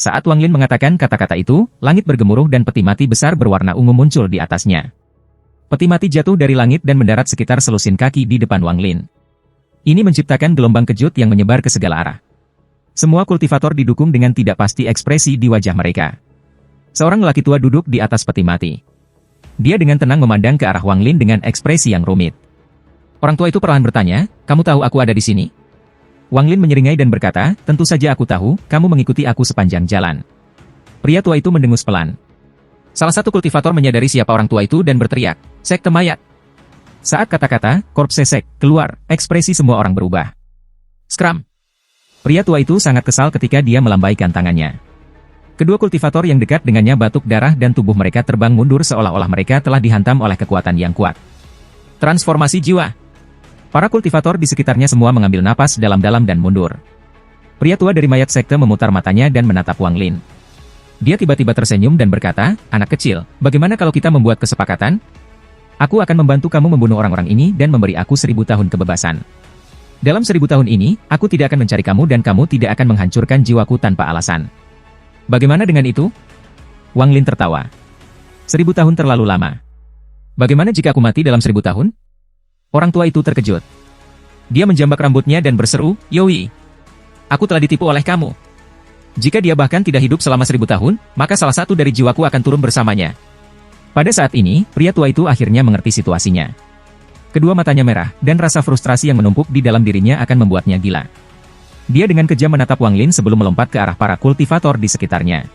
Saat Wang Lin mengatakan kata-kata itu, langit bergemuruh dan peti mati besar berwarna ungu muncul di atasnya. Peti mati jatuh dari langit dan mendarat sekitar selusin kaki di depan Wang Lin. Ini menciptakan gelombang kejut yang menyebar ke segala arah. Semua kultivator didukung dengan tidak pasti ekspresi di wajah mereka. Seorang lelaki tua duduk di atas peti mati. Dia dengan tenang memandang ke arah Wang Lin dengan ekspresi yang rumit. Orang tua itu perlahan bertanya, "Kamu tahu aku ada di sini?" Wang Lin menyeringai dan berkata, "Tentu saja aku tahu, kamu mengikuti aku sepanjang jalan." Pria tua itu mendengus pelan. Salah satu kultivator menyadari siapa orang tua itu dan berteriak, "Sekte mayat!" Saat kata-kata, korpse sek, keluar, ekspresi semua orang berubah. Skram! Pria tua itu sangat kesal ketika dia melambaikan tangannya. Kedua kultivator yang dekat dengannya batuk darah dan tubuh mereka terbang mundur seolah-olah mereka telah dihantam oleh kekuatan yang kuat. Transformasi jiwa! Para kultivator di sekitarnya semua mengambil napas dalam-dalam dan mundur. Pria tua dari mayat sekte memutar matanya dan menatap Wang Lin. Dia tiba-tiba tersenyum dan berkata, "Anak kecil, bagaimana kalau kita membuat kesepakatan? Aku akan membantu kamu membunuh orang-orang ini dan memberi aku 1000 tahun kebebasan. Dalam 1000 tahun ini, aku tidak akan mencari kamu dan kamu tidak akan menghancurkan jiwaku tanpa alasan. Bagaimana dengan itu?" Wang Lin tertawa. 1000 tahun terlalu lama. Bagaimana jika aku mati dalam 1000 tahun? Orang tua itu terkejut. Dia menjambak rambutnya dan berseru, "Yoi! Aku telah ditipu oleh kamu. Jika dia bahkan tidak hidup selama 1000 tahun, maka salah satu dari jiwaku akan turun bersamanya." Pada saat ini, pria tua itu akhirnya mengerti situasinya. Kedua matanya merah, dan rasa frustrasi yang menumpuk di dalam dirinya akan membuatnya gila. Dia dengan kejam menatap Wang Lin sebelum melompat ke arah para kultivator di sekitarnya.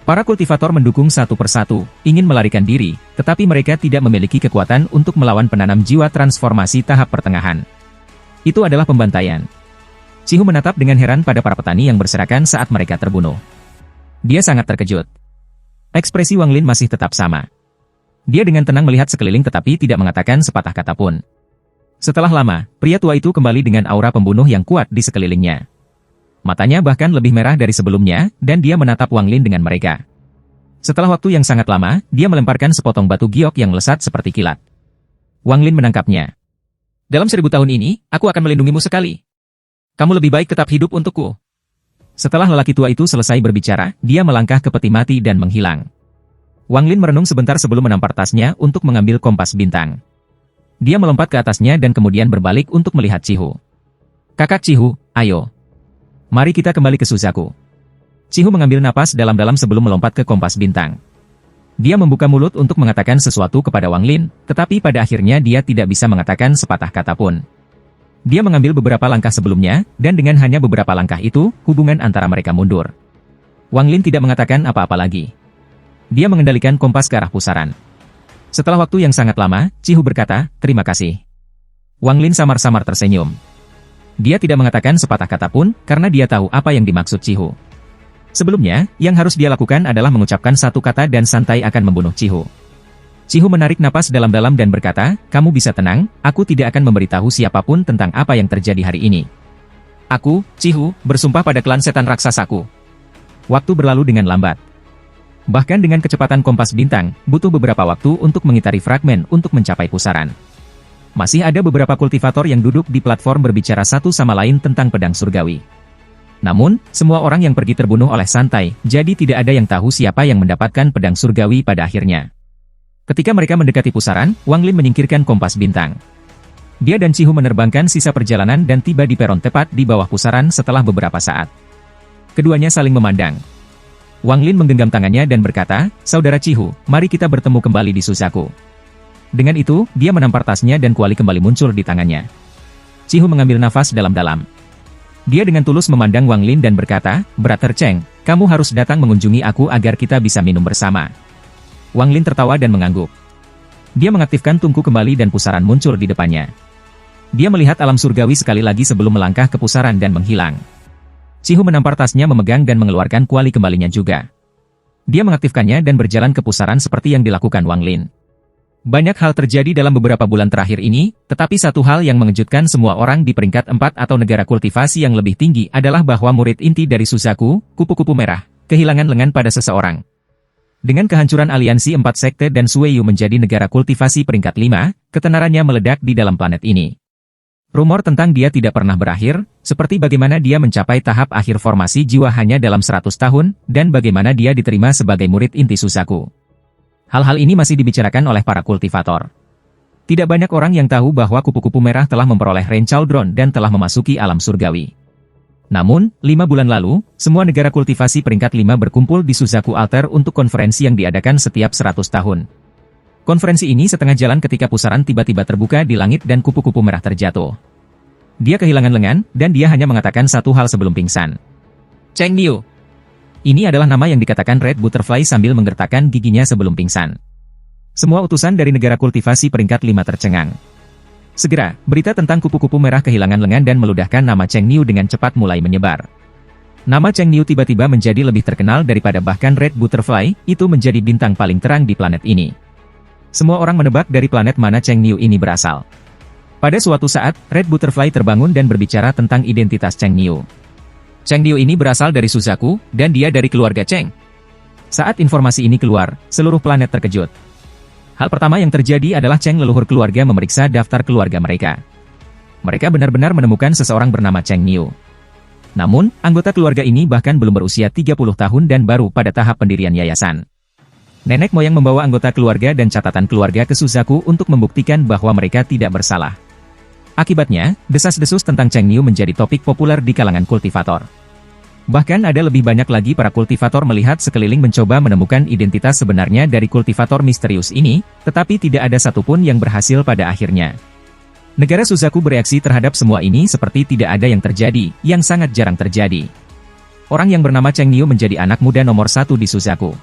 Para kultivator mendukung satu persatu, ingin melarikan diri, tetapi mereka tidak memiliki kekuatan untuk melawan penanam jiwa transformasi tahap pertengahan. Itu adalah pembantaian. Cihu menatap dengan heran pada para petani yang berserakan saat mereka terbunuh. Dia sangat terkejut. Ekspresi Wang Lin masih tetap sama. Dia dengan tenang melihat sekeliling tetapi tidak mengatakan sepatah kata pun. Setelah lama, pria tua itu kembali dengan aura pembunuh yang kuat di sekelilingnya. Matanya bahkan lebih merah dari sebelumnya, dan dia menatap Wang Lin dengan mereka. Setelah waktu yang sangat lama, dia melemparkan sepotong batu giok yang melesat seperti kilat. Wang Lin menangkapnya. "Dalam 1000 tahun ini, aku akan melindungimu sekali. Kamu lebih baik tetap hidup untukku." Setelah lelaki tua itu selesai berbicara, dia melangkah ke peti mati dan menghilang. Wang Lin merenung sebentar sebelum menampar tasnya untuk mengambil kompas bintang. Dia melompat ke atasnya dan kemudian berbalik untuk melihat Cihu. "Kakak Cihu, ayo. Mari kita kembali ke Suzaku." Cihu mengambil napas dalam-dalam sebelum melompat ke kompas bintang. Dia membuka mulut untuk mengatakan sesuatu kepada Wang Lin, tetapi pada akhirnya dia tidak bisa mengatakan sepatah kata pun. Dia mengambil beberapa langkah sebelumnya, dan dengan hanya beberapa langkah itu, hubungan antara mereka mundur. Wang Lin tidak mengatakan apa-apa lagi. Dia mengendalikan kompas ke arah pusaran. Setelah waktu yang sangat lama, Cihu berkata, "Terima kasih." Wang Lin samar-samar tersenyum. Dia tidak mengatakan sepatah kata pun, karena dia tahu apa yang dimaksud Cihu. Sebelumnya, yang harus dia lakukan adalah mengucapkan satu kata dan santai akan membunuh Cihu. Cihu menarik napas dalam-dalam dan berkata, "Kamu bisa tenang, aku tidak akan memberitahu siapapun tentang apa yang terjadi hari ini. Aku, Cihu, bersumpah pada klan setan raksasaku." Waktu berlalu dengan lambat. Bahkan dengan kecepatan kompas bintang, butuh beberapa waktu untuk mengitari fragmen untuk mencapai pusaran. Masih ada beberapa kultivator yang duduk di platform berbicara satu sama lain tentang pedang surgawi. Namun, semua orang yang pergi terbunuh oleh santai, jadi tidak ada yang tahu siapa yang mendapatkan pedang surgawi pada akhirnya. Ketika mereka mendekati pusaran, Wang Lin menyingkirkan kompas bintang. Dia dan Cihu menerbangkan sisa perjalanan dan tiba di peron tepat di bawah pusaran setelah beberapa saat. Keduanya saling memandang. Wang Lin menggenggam tangannya dan berkata, "Saudara Cihu, mari kita bertemu kembali di Suzaku." Dengan itu, dia menampar tasnya dan kuali kembali muncul di tangannya. Cihu mengambil nafas dalam-dalam. Dia dengan tulus memandang Wang Lin dan berkata, "Brother Cheng, kamu harus datang mengunjungi aku agar kita bisa minum bersama." Wang Lin tertawa dan mengangguk. Dia mengaktifkan tungku kembali dan pusaran muncul di depannya. Dia melihat alam surgawi sekali lagi sebelum melangkah ke pusaran dan menghilang. Cihu menampar tasnya memegang dan mengeluarkan kuali kembalinya juga. Dia mengaktifkannya dan berjalan ke pusaran seperti yang dilakukan Wang Lin. Banyak hal terjadi dalam beberapa bulan terakhir ini, tetapi satu hal yang mengejutkan semua orang di peringkat 4 atau negara kultivasi yang lebih tinggi adalah bahwa murid inti dari Suzaku, kupu-kupu merah, kehilangan lengan pada seseorang. Dengan kehancuran aliansi 4 sekte dan Sueyu menjadi negara kultivasi peringkat 5, ketenarannya meledak di dalam planet ini. Rumor tentang dia tidak pernah berakhir, Seperti bagaimana dia mencapai tahap akhir formasi jiwa hanya dalam 100 tahun, dan bagaimana dia diterima sebagai murid inti Suzaku. Hal-hal ini masih dibicarakan oleh para kultivator. Tidak banyak orang yang tahu bahwa kupu-kupu merah telah memperoleh Rain Cauldron dan telah memasuki alam surgawi. Namun, 5 bulan lalu, semua negara kultivasi peringkat 5 berkumpul di Suzaku Altar untuk konferensi yang diadakan setiap 100 tahun. Konferensi ini setengah jalan ketika pusaran tiba-tiba terbuka di langit dan kupu-kupu merah terjatuh. Dia kehilangan lengan, dan dia hanya mengatakan satu hal sebelum pingsan. Cheng Niu. Ini adalah nama yang dikatakan Red Butterfly sambil menggertakkan giginya sebelum pingsan. Semua utusan dari negara kultivasi peringkat 5 tercengang. Segera, berita tentang kupu-kupu merah kehilangan lengan dan meludahkan nama Cheng Niu dengan cepat mulai menyebar. Nama Cheng Niu tiba-tiba menjadi lebih terkenal daripada bahkan Red Butterfly, itu menjadi bintang paling terang di planet ini. Semua orang menebak dari planet mana Cheng Niu ini berasal. Pada suatu saat, Red Butterfly terbangun dan berbicara tentang identitas Cheng Niu. Cheng Niu ini berasal dari Suzaku, dan dia dari keluarga Cheng. Saat informasi ini keluar, seluruh planet terkejut. Hal pertama yang terjadi adalah Cheng leluhur keluarga memeriksa daftar keluarga mereka. Mereka benar-benar menemukan seseorang bernama Cheng Niu. Namun, anggota keluarga ini bahkan belum berusia 30 tahun dan baru pada tahap pendirian yayasan. Nenek moyang membawa anggota keluarga dan catatan keluarga ke Suzaku untuk membuktikan bahwa mereka tidak bersalah. Akibatnya, desas-desus tentang Cheng Niu menjadi topik populer di kalangan kultivator. Bahkan ada lebih banyak lagi para kultivator melihat sekeliling mencoba menemukan identitas sebenarnya dari kultivator misterius ini, tetapi tidak ada satupun yang berhasil pada akhirnya. Negara Suzaku bereaksi terhadap semua ini seperti tidak ada yang terjadi, yang sangat jarang terjadi. Orang yang bernama Cheng Niu menjadi anak muda nomor 1 di Suzaku.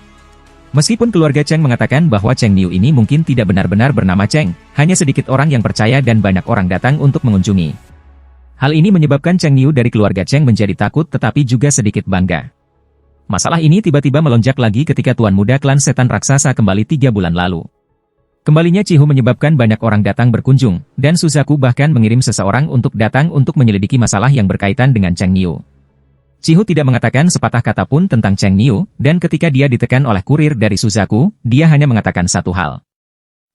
Meskipun keluarga Cheng mengatakan bahwa Cheng Niu ini mungkin tidak benar-benar bernama Cheng, hanya sedikit orang yang percaya dan banyak orang datang untuk mengunjungi. Hal ini menyebabkan Cheng Niu dari keluarga Cheng menjadi takut tetapi juga sedikit bangga. Masalah ini tiba-tiba melonjak lagi ketika Tuan Muda klan setan raksasa kembali 3 bulan lalu. Kembalinya Chihu menyebabkan banyak orang datang berkunjung, dan Suzaku bahkan mengirim seseorang untuk datang untuk menyelidiki masalah yang berkaitan dengan Cheng Niu. Chihu tidak mengatakan sepatah kata pun tentang Cheng Niu, dan ketika dia ditekan oleh kurir dari Suzaku, dia hanya mengatakan satu hal.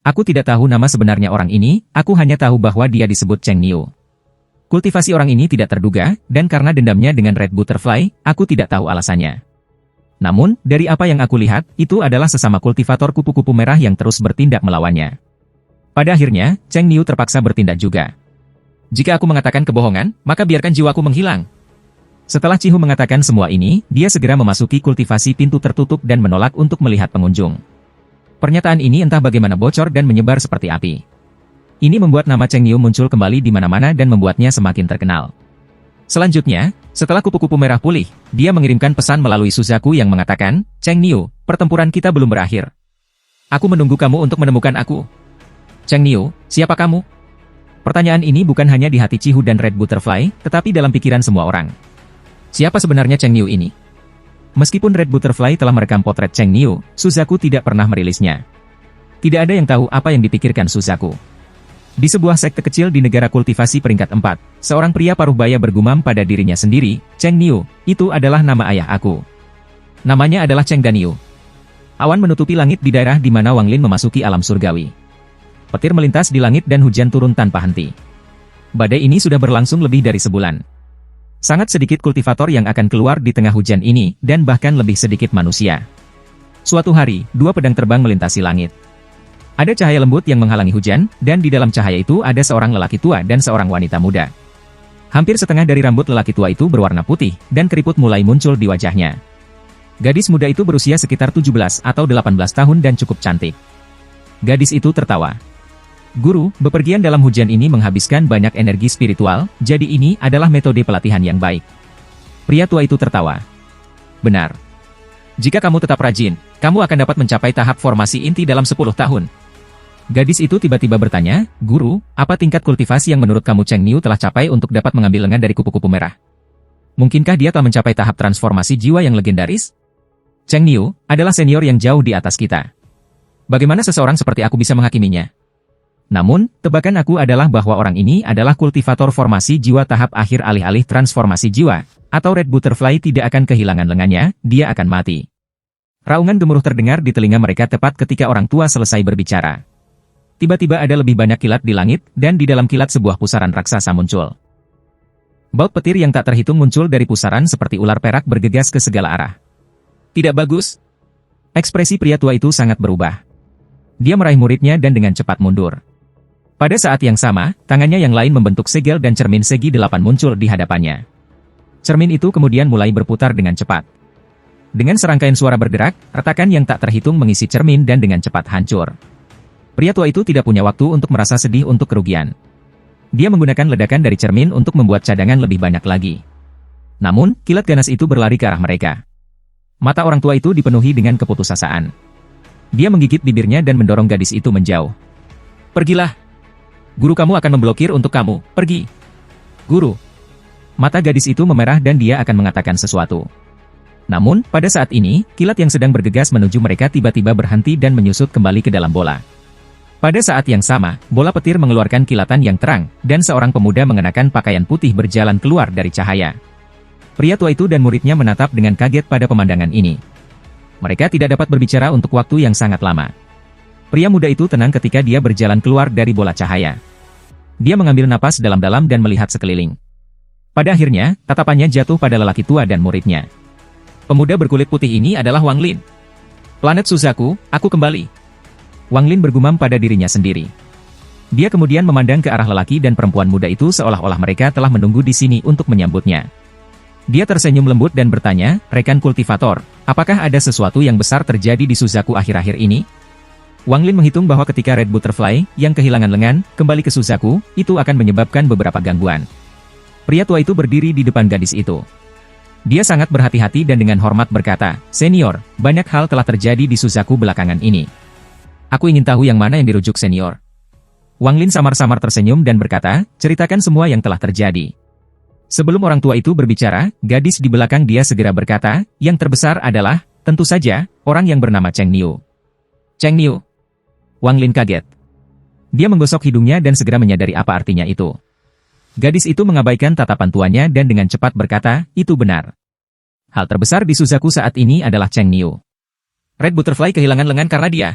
Aku tidak tahu nama sebenarnya orang ini, aku hanya tahu bahwa dia disebut Cheng Niu. Kultivasi orang ini tidak terduga, dan karena dendamnya dengan Red Butterfly, aku tidak tahu alasannya. Namun, dari apa yang aku lihat, itu adalah sesama kultivator kupu-kupu merah yang terus bertindak melawannya. Pada akhirnya, Cheng Niu terpaksa bertindak juga. Jika aku mengatakan kebohongan, maka biarkan jiwaku menghilang. Setelah Chihu mengatakan semua ini, dia segera memasuki kultivasi pintu tertutup dan menolak untuk melihat pengunjung. Pernyataan ini entah bagaimana bocor dan menyebar seperti api. Ini membuat nama Cheng Niu muncul kembali di mana-mana dan membuatnya semakin terkenal. Selanjutnya, setelah kupu-kupu merah pulih, dia mengirimkan pesan melalui Suzaku yang mengatakan, Cheng Niu, pertempuran kita belum berakhir. Aku menunggu kamu untuk menemukan aku. Cheng Niu, siapa kamu? Pertanyaan ini bukan hanya di hati Chihu dan Red Butterfly, tetapi dalam pikiran semua orang. Siapa sebenarnya Cheng Niu ini? Meskipun Red Butterfly telah merekam potret Cheng Niu, Suzaku tidak pernah merilisnya. Tidak ada yang tahu apa yang dipikirkan Suzaku. Di sebuah sekte kecil di negara kultivasi peringkat 4, seorang pria paruh baya bergumam pada dirinya sendiri, Cheng Niu, itu adalah nama ayah aku. Namanya adalah Cheng Daniu. Awan menutupi langit di daerah di mana Wang Lin memasuki alam surgawi. Petir melintas di langit dan hujan turun tanpa henti. Badai ini sudah berlangsung lebih dari sebulan. Sangat sedikit kultivator yang akan keluar di tengah hujan ini, dan bahkan lebih sedikit manusia. Suatu hari, 2 pedang terbang melintasi langit. Ada cahaya lembut yang menghalangi hujan, dan di dalam cahaya itu ada seorang lelaki tua dan seorang wanita muda. Hampir setengah dari rambut lelaki tua itu berwarna putih, dan keriput mulai muncul di wajahnya. Gadis muda itu berusia sekitar 17 atau 18 tahun dan cukup cantik. Gadis itu tertawa. Guru, bepergian dalam hujan ini menghabiskan banyak energi spiritual, jadi ini adalah metode pelatihan yang baik. Pria tua itu tertawa. Benar. Jika kamu tetap rajin, kamu akan dapat mencapai tahap formasi inti dalam 10 tahun. Gadis itu tiba-tiba bertanya, Guru, apa tingkat kultivasi yang menurut kamu Cheng Niu telah capai untuk dapat mengambil lengan dari kupu-kupu merah? Mungkinkah dia telah mencapai tahap transformasi jiwa yang legendaris? Cheng Niu adalah senior yang jauh di atas kita. Bagaimana seseorang seperti aku bisa menghakiminya? Namun, tebakan aku adalah bahwa orang ini adalah kultivator formasi jiwa tahap akhir alih-alih transformasi jiwa, atau Red Butterfly tidak akan kehilangan lengannya, dia akan mati. Raungan gemuruh terdengar di telinga mereka tepat ketika orang tua selesai berbicara. Tiba-tiba ada lebih banyak kilat di langit, dan di dalam kilat sebuah pusaran raksasa muncul. Baut petir yang tak terhitung muncul dari pusaran seperti ular perak bergegas ke segala arah. Tidak bagus. Ekspresi pria tua itu sangat berubah. Dia meraih muridnya dan dengan cepat mundur. Pada saat yang sama, tangannya yang lain membentuk segel dan cermin segi 8 muncul di hadapannya. Cermin itu kemudian mulai berputar dengan cepat. Dengan serangkaian suara bergerak, retakan yang tak terhitung mengisi cermin dan dengan cepat hancur. Pria tua itu tidak punya waktu untuk merasa sedih untuk kerugian. Dia menggunakan ledakan dari cermin untuk membuat cadangan lebih banyak lagi. Namun, kilat ganas itu berlari ke arah mereka. Mata orang tua itu dipenuhi dengan keputusasaan. Dia menggigit bibirnya dan mendorong gadis itu menjauh. Pergilah. Guru kamu akan memblokir untuk kamu, pergi. Guru. Mata gadis itu memerah dan dia akan mengatakan sesuatu. Namun, pada saat ini, kilat yang sedang bergegas menuju mereka tiba-tiba berhenti dan menyusut kembali ke dalam bola. Pada saat yang sama, bola petir mengeluarkan kilatan yang terang, dan seorang pemuda mengenakan pakaian putih berjalan keluar dari cahaya. Pria tua itu dan muridnya menatap dengan kaget pada pemandangan ini. Mereka tidak dapat berbicara untuk waktu yang sangat lama. Pria muda itu tenang ketika dia berjalan keluar dari bola cahaya. Dia mengambil napas dalam-dalam dan melihat sekeliling. Pada akhirnya, tatapannya jatuh pada lelaki tua dan muridnya. Pemuda berkulit putih ini adalah Wang Lin. Planet Suzaku, aku kembali. Wang Lin bergumam pada dirinya sendiri. Dia kemudian memandang ke arah lelaki dan perempuan muda itu seolah-olah mereka telah menunggu di sini untuk menyambutnya. Dia tersenyum lembut dan bertanya, rekan kultivator, apakah ada sesuatu yang besar terjadi di Suzaku akhir-akhir ini? Wang Lin menghitung bahwa ketika Red Butterfly, yang kehilangan lengan, kembali ke Suzaku, itu akan menyebabkan beberapa gangguan. Pria tua itu berdiri di depan gadis itu. Dia sangat berhati-hati dan dengan hormat berkata, Senior, banyak hal telah terjadi di Suzaku belakangan ini. Aku ingin tahu yang mana yang dirujuk senior. Wang Lin samar-samar tersenyum dan berkata, ceritakan semua yang telah terjadi. Sebelum orang tua itu berbicara, gadis di belakang dia segera berkata, yang terbesar adalah, tentu saja, orang yang bernama Cheng Niu. Cheng Niu. Wang Lin kaget. Dia menggosok hidungnya dan segera menyadari apa artinya itu. Gadis itu mengabaikan tatapan tuannya dan dengan cepat berkata, itu benar. Hal terbesar di Suzaku saat ini adalah Cheng Niu. Red Butterfly kehilangan lengan karena dia.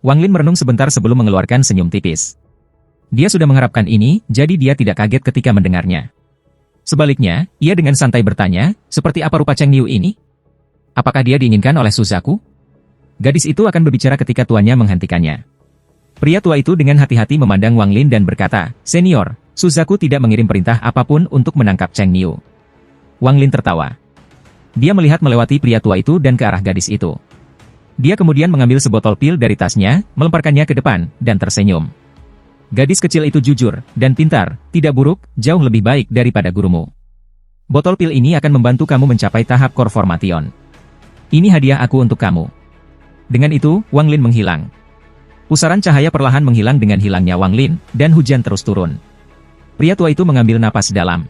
Wang Lin merenung sebentar sebelum mengeluarkan senyum tipis. Dia sudah mengharapkan ini, jadi dia tidak kaget ketika mendengarnya. Sebaliknya, ia dengan santai bertanya, seperti apa rupa Cheng Niu ini? Apakah dia diinginkan oleh Suzaku? Gadis itu akan berbicara ketika tuannya menghentikannya. Pria tua itu dengan hati-hati memandang Wang Lin dan berkata, Senior, Suzaku tidak mengirim perintah apapun untuk menangkap Cheng Niu. Wang Lin tertawa. Dia melihat melewati pria tua itu dan ke arah gadis itu. Dia kemudian mengambil sebotol pil dari tasnya, melemparkannya ke depan, dan tersenyum. Gadis kecil itu jujur, dan pintar, tidak buruk, jauh lebih baik daripada gurumu. Botol pil ini akan membantu kamu mencapai tahap core formation. Ini hadiah aku untuk kamu. Dengan itu, Wang Lin menghilang. Pusaran cahaya perlahan menghilang dengan hilangnya Wang Lin, dan hujan terus turun. Pria tua itu mengambil napas dalam.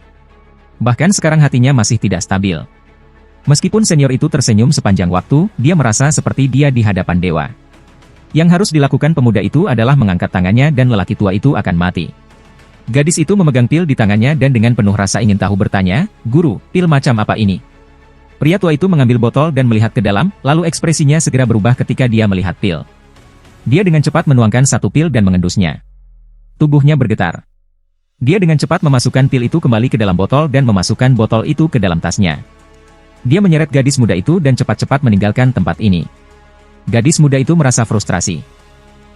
Bahkan sekarang hatinya masih tidak stabil. Meskipun senior itu tersenyum sepanjang waktu, dia merasa seperti dia di hadapan dewa. Yang harus dilakukan pemuda itu adalah mengangkat tangannya dan lelaki tua itu akan mati. Gadis itu memegang pil di tangannya dan dengan penuh rasa ingin tahu bertanya, Guru, pil macam apa ini? Pria tua itu mengambil botol dan melihat ke dalam, lalu ekspresinya segera berubah ketika dia melihat pil. Dia dengan cepat menuangkan satu pil dan mengendusnya. Tubuhnya bergetar. Dia dengan cepat memasukkan pil itu kembali ke dalam botol dan memasukkan botol itu ke dalam tasnya. Dia menyeret gadis muda itu dan cepat-cepat meninggalkan tempat ini. Gadis muda itu merasa frustrasi.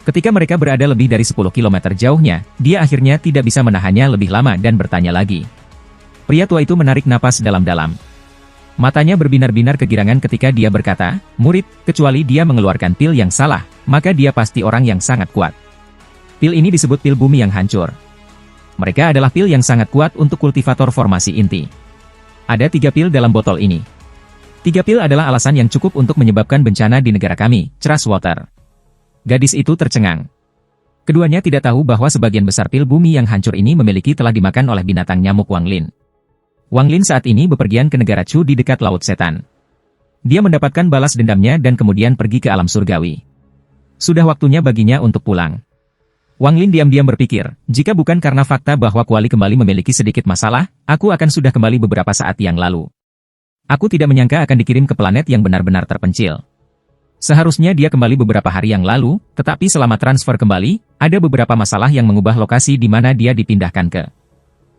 Ketika mereka berada lebih dari 10 km jauhnya, dia akhirnya tidak bisa menahannya lebih lama dan bertanya lagi. Pria tua itu menarik napas dalam-dalam. Matanya berbinar-binar kegirangan ketika dia berkata, Murid, kecuali dia mengeluarkan pil yang salah, maka dia pasti orang yang sangat kuat. Pil ini disebut pil bumi yang hancur. Mereka adalah pil yang sangat kuat untuk kultivator formasi inti. Ada 3 pil dalam botol ini. 3 pil adalah alasan yang cukup untuk menyebabkan bencana di negara kami, Trustwater. Gadis itu tercengang. Keduanya tidak tahu bahwa sebagian besar pil bumi yang hancur ini telah dimakan oleh binatang nyamuk Wang Lin. Wang Lin saat ini bepergian ke negara Chu di dekat Laut Setan. Dia mendapatkan balas dendamnya dan kemudian pergi ke alam surgawi. Sudah waktunya baginya untuk pulang. Wang Lin diam-diam berpikir, jika bukan karena fakta bahwa Kuali kembali memiliki sedikit masalah, aku akan sudah kembali beberapa saat yang lalu. Aku tidak menyangka akan dikirim ke planet yang benar-benar terpencil. Seharusnya dia kembali beberapa hari yang lalu, tetapi selama transfer kembali, ada beberapa masalah yang mengubah lokasi di mana dia dipindahkan ke.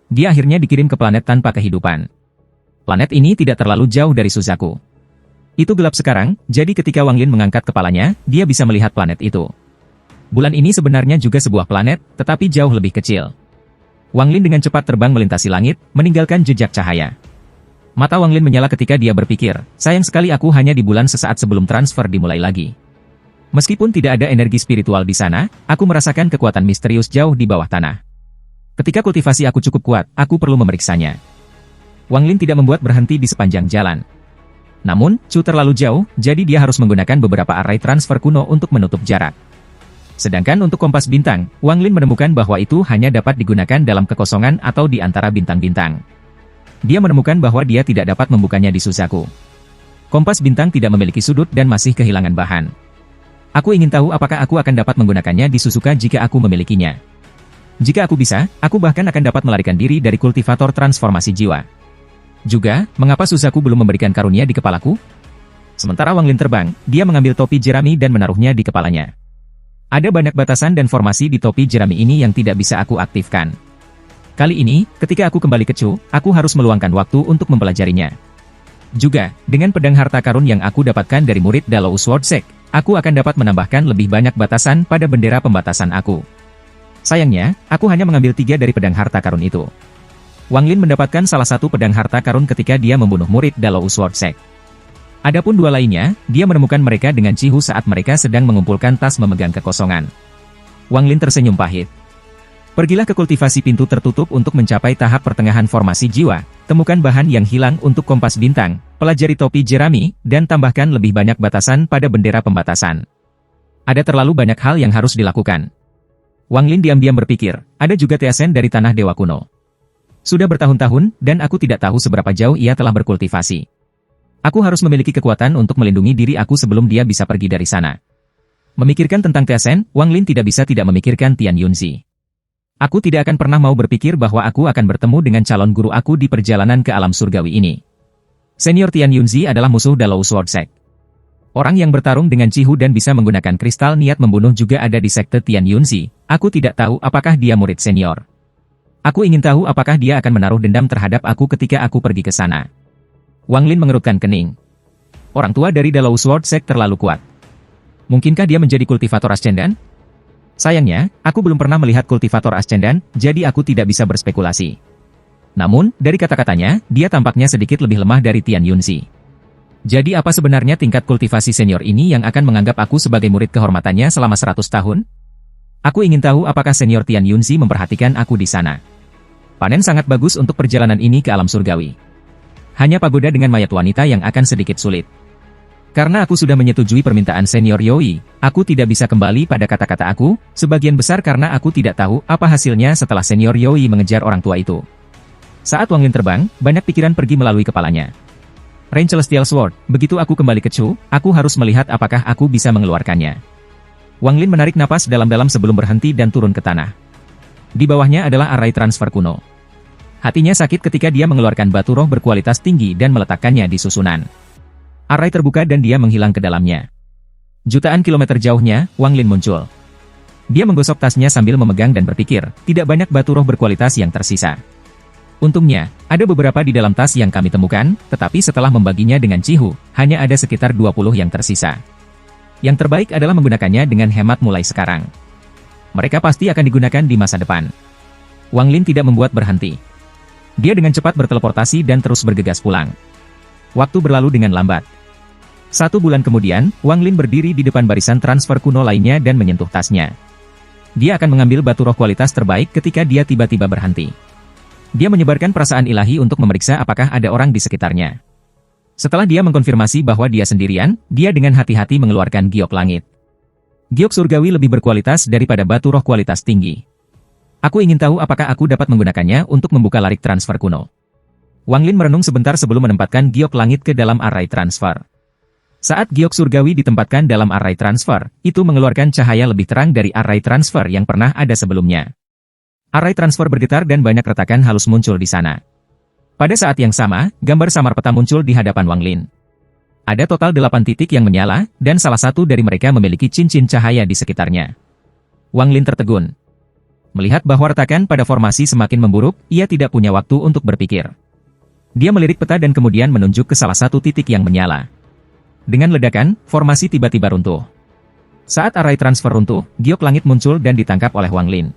dia akhirnya dikirim ke planet tanpa kehidupan. Planet ini tidak terlalu jauh dari Suzaku. Itu gelap sekarang, jadi ketika Wang Lin mengangkat kepalanya, dia bisa melihat planet itu. Bulan ini sebenarnya juga sebuah planet, tetapi jauh lebih kecil. Wang Lin dengan cepat terbang melintasi langit, meninggalkan jejak cahaya. Mata Wang Lin menyala ketika dia berpikir, sayang sekali aku hanya di bulan sesaat sebelum transfer dimulai lagi. Meskipun tidak ada energi spiritual di sana, aku merasakan kekuatan misterius jauh di bawah tanah. Ketika kultivasi aku cukup kuat, aku perlu memeriksanya. Wang Lin tidak membuat berhenti di sepanjang jalan. Namun, Chu terlalu jauh, jadi dia harus menggunakan beberapa array transfer kuno untuk menutup jarak. Sedangkan untuk kompas bintang, Wang Lin menemukan bahwa itu hanya dapat digunakan dalam kekosongan atau di antara bintang-bintang. Dia menemukan bahwa dia tidak dapat membukanya di Suzaku. Kompas bintang tidak memiliki sudut dan masih kehilangan bahan. Aku ingin tahu apakah aku akan dapat menggunakannya di Suzuka jika aku memilikinya. Jika aku bisa, aku bahkan akan dapat melarikan diri dari kultivator transformasi jiwa. Juga, mengapa Suzaku belum memberikan karunia di kepalaku? Sementara Wang Lin terbang, dia mengambil topi jerami dan menaruhnya di kepalanya. Ada banyak batasan dan formasi di topi jerami ini yang tidak bisa aku aktifkan. Kali ini, ketika aku kembali ke Chu, aku harus meluangkan waktu untuk mempelajarinya. Juga, dengan pedang harta karun yang aku dapatkan dari murid Dalou Sword Sect, aku akan dapat menambahkan lebih banyak batasan pada bendera pembatasan aku. Sayangnya, aku hanya mengambil 3 dari pedang harta karun itu. Wang Lin mendapatkan salah satu pedang harta karun ketika dia membunuh murid Dalou Sword Sect. Adapun 2 lainnya, dia menemukan mereka dengan Cihu saat mereka sedang mengumpulkan tas memegang kekosongan. Wang Lin tersenyum pahit. Pergilah ke kultivasi pintu tertutup untuk mencapai tahap pertengahan formasi jiwa, temukan bahan yang hilang untuk kompas bintang, pelajari topi jerami, dan tambahkan lebih banyak batasan pada bendera pembatasan. Ada terlalu banyak hal yang harus dilakukan. Wang Lin diam-diam berpikir, ada juga Teasen dari Tanah Dewa Kuno. Sudah bertahun-tahun, dan aku tidak tahu seberapa jauh ia telah berkultivasi. Aku harus memiliki kekuatan untuk melindungi diri aku sebelum dia bisa pergi dari sana. Memikirkan tentang Teasen, Wang Lin tidak bisa tidak memikirkan Tian Yunzi. Aku tidak akan pernah mau berpikir bahwa aku akan bertemu dengan calon guru aku di perjalanan ke alam surgawi ini. Senior Tian Yunzi adalah musuh Dalou Sword Sect. Orang yang bertarung dengan Cihu dan bisa menggunakan kristal niat membunuh juga ada di sekte Tian Yunzi. Aku tidak tahu apakah dia murid senior. Aku ingin tahu apakah dia akan menaruh dendam terhadap aku ketika aku pergi ke sana. Wang Lin mengerutkan kening. Orang tua dari Dalou Sword Sect terlalu kuat. Mungkinkah dia menjadi kultivator ascendan? Sayangnya, aku belum pernah melihat kultivator ascendan, jadi aku tidak bisa berspekulasi. Namun, dari kata-katanya, dia tampaknya sedikit lebih lemah dari Tian Yunzi. Jadi apa sebenarnya tingkat kultivasi senior ini yang akan menganggap aku sebagai murid kehormatannya selama 100 tahun? Aku ingin tahu apakah senior Tian Yunzi memperhatikan aku di sana. Panen sangat bagus untuk perjalanan ini ke alam surgawi. Hanya pagoda dengan mayat wanita yang akan sedikit sulit. Karena aku sudah menyetujui permintaan senior Yoi, aku tidak bisa kembali pada kata-kata aku, sebagian besar karena aku tidak tahu apa hasilnya setelah senior Yoi mengejar orang tua itu. Saat Wang Lin terbang, banyak pikiran pergi melalui kepalanya. Rain Celestial Sword, begitu aku kembali ke Chu, aku harus melihat apakah aku bisa mengeluarkannya. Wang Lin menarik napas dalam-dalam sebelum berhenti dan turun ke tanah. Di bawahnya adalah array transfer kuno. Hatinya sakit ketika dia mengeluarkan batu roh berkualitas tinggi dan meletakkannya di susunan. Array terbuka dan dia menghilang ke dalamnya. Jutaan kilometer jauhnya, Wang Lin muncul. Dia menggosok tasnya sambil memegang dan berpikir, tidak banyak batu roh berkualitas yang tersisa. Untungnya, ada beberapa di dalam tas yang kami temukan, tetapi setelah membaginya dengan Cihu, hanya ada sekitar 20 yang tersisa. Yang terbaik adalah menggunakannya dengan hemat mulai sekarang. Mereka pasti akan digunakan di masa depan. Wang Lin tidak membuat berhenti. Dia dengan cepat berteleportasi dan terus bergegas pulang. Waktu berlalu dengan lambat. 1 bulan kemudian, Wang Lin berdiri di depan barisan transfer kuno lainnya dan menyentuh tasnya. Dia akan mengambil batu roh kualitas terbaik ketika dia tiba-tiba berhenti. Dia menyebarkan perasaan ilahi untuk memeriksa apakah ada orang di sekitarnya. Setelah dia mengkonfirmasi bahwa dia sendirian, dia dengan hati-hati mengeluarkan giok langit. Giok surgawi lebih berkualitas daripada batu roh kualitas tinggi. Aku ingin tahu apakah aku dapat menggunakannya untuk membuka larik transfer kuno. Wang Lin merenung sebentar sebelum menempatkan giok langit ke dalam array transfer. Saat giok surgawi ditempatkan dalam array transfer, itu mengeluarkan cahaya lebih terang dari array transfer yang pernah ada sebelumnya. Array transfer bergetar dan banyak retakan halus muncul di sana. Pada saat yang sama, gambar samar peta muncul di hadapan Wang Lin. Ada total 8 titik yang menyala, dan salah satu dari mereka memiliki cincin cahaya di sekitarnya. Wang Lin tertegun. Melihat bahwa retakan pada formasi semakin memburuk, ia tidak punya waktu untuk berpikir. Dia melirik peta dan kemudian menunjuk ke salah satu titik yang menyala. Dengan ledakan, formasi tiba-tiba runtuh. Saat array transfer runtuh, giok langit muncul dan ditangkap oleh Wang Lin.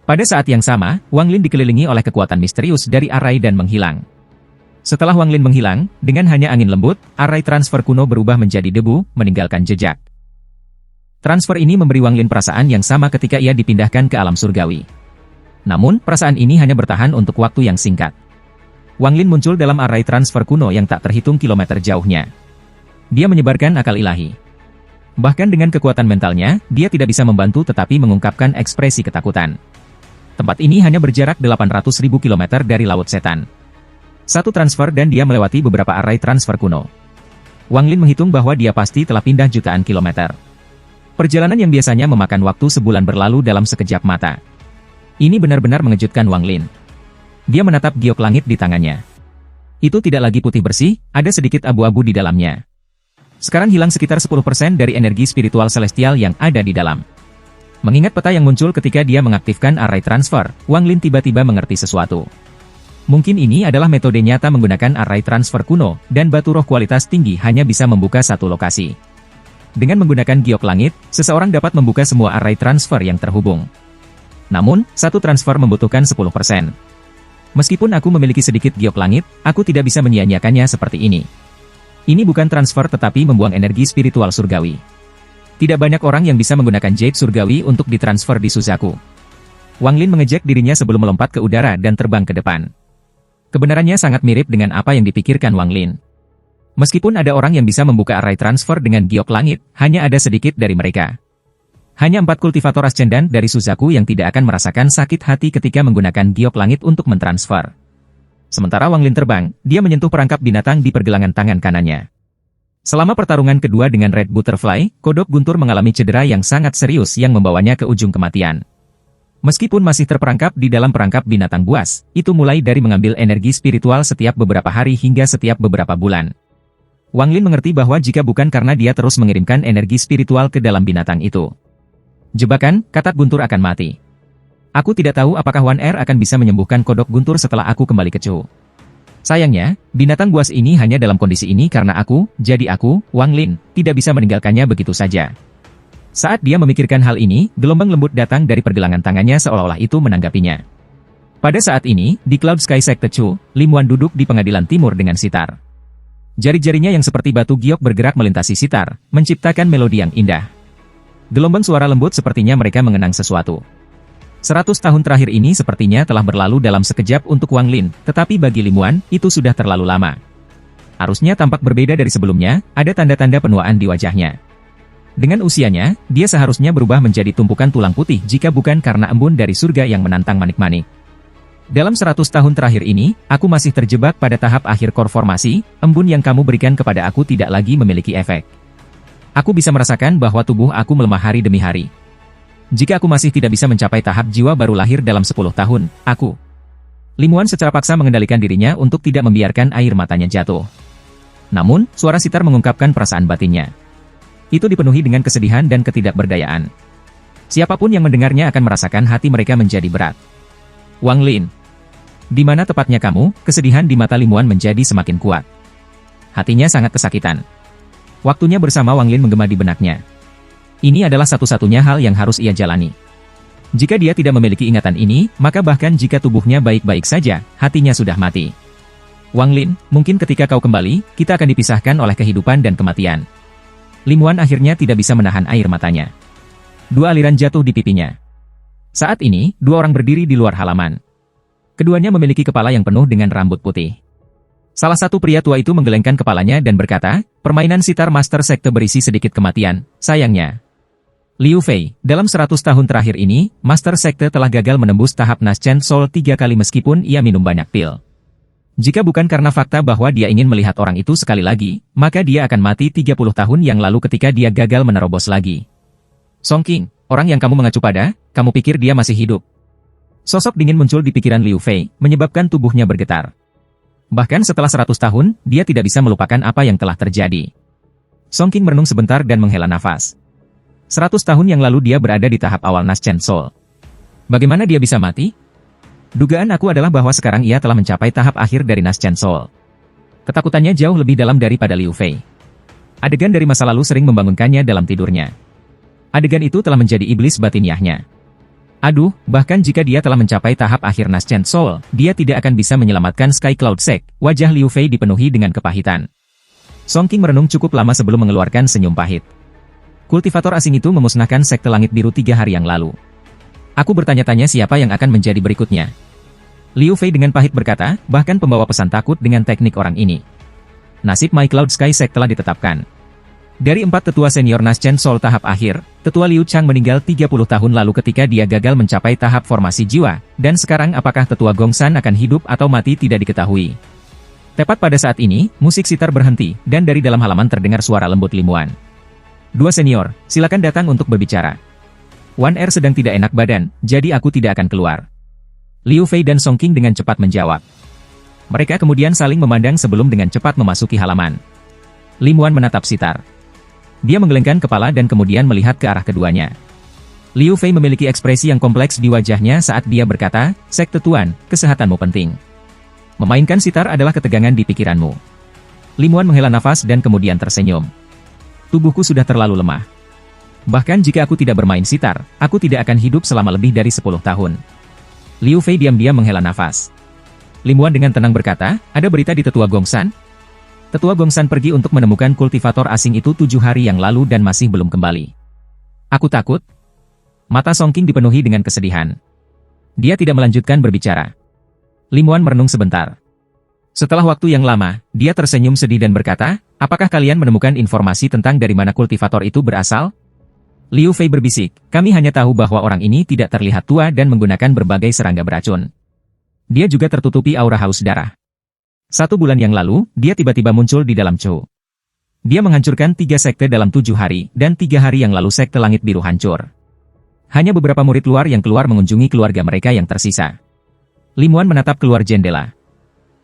Pada saat yang sama, Wang Lin dikelilingi oleh kekuatan misterius dari array dan menghilang. Setelah Wang Lin menghilang, dengan hanya angin lembut, array transfer kuno berubah menjadi debu, meninggalkan jejak. Transfer ini memberi Wang Lin perasaan yang sama ketika ia dipindahkan ke alam surgawi. Namun, perasaan ini hanya bertahan untuk waktu yang singkat. Wang Lin muncul dalam array transfer kuno yang tak terhitung kilometer jauhnya. Dia menyebarkan akal ilahi. Bahkan dengan kekuatan mentalnya, dia tidak bisa membantu tetapi mengungkapkan ekspresi ketakutan. Tempat ini hanya berjarak 800.000 kilometer dari Laut Setan. Satu transfer dan dia melewati beberapa array transfer kuno. Wang Lin menghitung bahwa dia pasti telah pindah jutaan kilometer. Perjalanan yang biasanya memakan waktu sebulan berlalu dalam sekejap mata. Ini benar-benar mengejutkan Wang Lin. Dia menatap giok langit di tangannya. Itu tidak lagi putih bersih, ada sedikit abu-abu di dalamnya. Sekarang hilang sekitar 10% dari energi spiritual celestial yang ada di dalam. Mengingat peta yang muncul ketika dia mengaktifkan array transfer, Wang Lin tiba-tiba mengerti sesuatu. Mungkin ini adalah metode nyata menggunakan array transfer kuno, dan batu roh kualitas tinggi hanya bisa membuka satu lokasi. Dengan menggunakan giok langit, seseorang dapat membuka semua array transfer yang terhubung. Namun, satu transfer membutuhkan 10%. Meskipun aku memiliki sedikit giok langit, aku tidak bisa menyia-nyiakannya seperti ini. Ini bukan transfer tetapi membuang energi spiritual surgawi. Tidak banyak orang yang bisa menggunakan jade surgawi untuk ditransfer di Suzaku. Wang Lin mengejek dirinya sebelum melompat ke udara dan terbang ke depan. Kebenarannya sangat mirip dengan apa yang dipikirkan Wang Lin. Meskipun ada orang yang bisa membuka array transfer dengan giok langit, hanya ada sedikit dari mereka. Hanya 4 kultivator ascendan dari Suzaku yang tidak akan merasakan sakit hati ketika menggunakan giok langit untuk mentransfer. Sementara Wang Lin terbang, dia menyentuh perangkap binatang di pergelangan tangan kanannya. Selama pertarungan kedua dengan Red Butterfly, kodok guntur mengalami cedera yang sangat serius yang membawanya ke ujung kematian. Meskipun masih terperangkap di dalam perangkap binatang buas, itu mulai dari mengambil energi spiritual setiap beberapa hari hingga setiap beberapa bulan. Wang Lin mengerti bahwa jika bukan karena dia terus mengirimkan energi spiritual ke dalam binatang itu, jebakan, katak guntur akan mati. Aku tidak tahu apakah Wan Er akan bisa menyembuhkan kodok guntur setelah aku kembali ke Chu. Sayangnya, binatang buas ini hanya dalam kondisi ini karena aku, jadi aku, Wang Lin, tidak bisa meninggalkannya begitu saja. Saat dia memikirkan hal ini, gelombang lembut datang dari pergelangan tangannya seolah-olah itu menanggapinya. Pada saat ini, di Cloud Sky Sekte Chu, Lim Wan duduk di pengadilan timur dengan sitar. Jari-jarinya yang seperti batu giok bergerak melintasi sitar, menciptakan melodi yang indah. Gelombang suara lembut sepertinya mereka mengenang sesuatu. 100 tahun terakhir ini sepertinya telah berlalu dalam sekejap untuk Wang Lin, tetapi bagi Lim Wan, itu sudah terlalu lama. Arusnya tampak berbeda dari sebelumnya, ada tanda-tanda penuaan di wajahnya. Dengan usianya, dia seharusnya berubah menjadi tumpukan tulang putih jika bukan karena embun dari surga yang menantang manik-manik. Dalam 100 tahun terakhir ini, aku masih terjebak pada tahap akhir core formasi, embun yang kamu berikan kepada aku tidak lagi memiliki efek. Aku bisa merasakan bahwa tubuh aku melemah hari demi hari. Jika aku masih tidak bisa mencapai tahap jiwa baru lahir dalam 10 tahun, aku... Lim Wan secara paksa mengendalikan dirinya untuk tidak membiarkan air matanya jatuh. Namun, suara sitar mengungkapkan perasaan batinnya. Itu dipenuhi dengan kesedihan dan ketidakberdayaan. Siapapun yang mendengarnya akan merasakan hati mereka menjadi berat. Wang Lin. Di mana tepatnya kamu? Kesedihan di mata Lim Wan menjadi semakin kuat. Hatinya sangat kesakitan. Waktunya bersama Wang Lin menggema di benaknya. Ini adalah satu-satunya hal yang harus ia jalani. Jika dia tidak memiliki ingatan ini, maka bahkan jika tubuhnya baik-baik saja, hatinya sudah mati. Wang Lin, mungkin ketika kau kembali, kita akan dipisahkan oleh kehidupan dan kematian. Lim Wan akhirnya tidak bisa menahan air matanya. 2 aliran jatuh di pipinya. Saat ini, 2 orang berdiri di luar halaman. Keduanya memiliki kepala yang penuh dengan rambut putih. Salah satu pria tua itu menggelengkan kepalanya dan berkata, permainan sitar Master Sekte berisi sedikit kematian, sayangnya. Liu Fei, dalam 100 tahun terakhir ini, Master Sekte telah gagal menembus tahap Naschen Soul 3 kali meskipun ia minum banyak pil. Jika bukan karena fakta bahwa dia ingin melihat orang itu sekali lagi, maka dia akan mati 30 tahun yang lalu ketika dia gagal menerobos lagi. Song Qing, orang yang kamu mengacu pada, kamu pikir dia masih hidup? Sosok dingin muncul di pikiran Liu Fei, menyebabkan tubuhnya bergetar. Bahkan setelah 100 tahun, dia tidak bisa melupakan apa yang telah terjadi. Song Qing merenung sebentar dan menghela nafas. 100 tahun yang lalu dia berada di tahap awal Naschen Soul. Bagaimana dia bisa mati? Dugaan aku adalah bahwa sekarang ia telah mencapai tahap akhir dari Naschen Soul. Ketakutannya jauh lebih dalam daripada Liu Fei. Adegan dari masa lalu sering membangunkannya dalam tidurnya. Adegan itu telah menjadi iblis batiniahnya. Aduh, bahkan jika dia telah mencapai tahap akhir Naschen Soul, dia tidak akan bisa menyelamatkan Sky Cloud Sect. Wajah Liu Fei dipenuhi dengan kepahitan. Song King merenung cukup lama sebelum mengeluarkan senyum pahit. Kultivator asing itu memusnahkan sekte langit biru 3 hari yang lalu. Aku bertanya-tanya siapa yang akan menjadi berikutnya. Liu Fei dengan pahit berkata, bahkan pembawa pesan takut dengan teknik orang ini. Nasib My Cloud Sky Sect telah ditetapkan. Dari 4 tetua senior Naschen Soul tahap akhir, tetua Liu Chang meninggal 30 tahun lalu ketika dia gagal mencapai tahap formasi jiwa, dan sekarang apakah tetua Gongsan akan hidup atau mati tidak diketahui. Tepat pada saat ini, musik sitar berhenti, dan dari dalam halaman terdengar suara lembut Limuan. 2 senior, silakan datang untuk berbicara. Wan Er sedang tidak enak badan, jadi aku tidak akan keluar. Liu Fei dan Song King dengan cepat menjawab. Mereka kemudian saling memandang sebelum dengan cepat memasuki halaman. Limuan menatap sitar. Dia menggelengkan kepala dan kemudian melihat ke arah keduanya. Liu Fei memiliki ekspresi yang kompleks di wajahnya saat dia berkata, Sekte Tuan, kesehatanmu penting. Memainkan sitar adalah ketegangan di pikiranmu. Limuan menghela nafas dan kemudian tersenyum. Tubuhku sudah terlalu lemah. Bahkan jika aku tidak bermain sitar, aku tidak akan hidup selama lebih dari 10 tahun. Liu Fei diam-diam menghela nafas. Limuan dengan tenang berkata, ada berita di tetua Gongsan? Tetua Gongsan pergi untuk menemukan kultivator asing itu 7 hari yang lalu dan masih belum kembali. Aku takut. Mata Song King dipenuhi dengan kesedihan. Dia tidak melanjutkan berbicara. Limuan merenung sebentar. Setelah waktu yang lama, dia tersenyum sedih dan berkata, apakah kalian menemukan informasi tentang dari mana kultivator itu berasal? Liu Fei berbisik, kami hanya tahu bahwa orang ini tidak terlihat tua dan menggunakan berbagai serangga beracun. Dia juga tertutupi aura haus darah. 1 bulan yang lalu, dia tiba-tiba muncul di dalam Chou. Dia menghancurkan 3 sekte dalam 7 hari, dan 3 hari yang lalu sekte langit biru hancur. Hanya beberapa murid luar yang keluar mengunjungi keluarga mereka yang tersisa. Limuan menatap keluar jendela.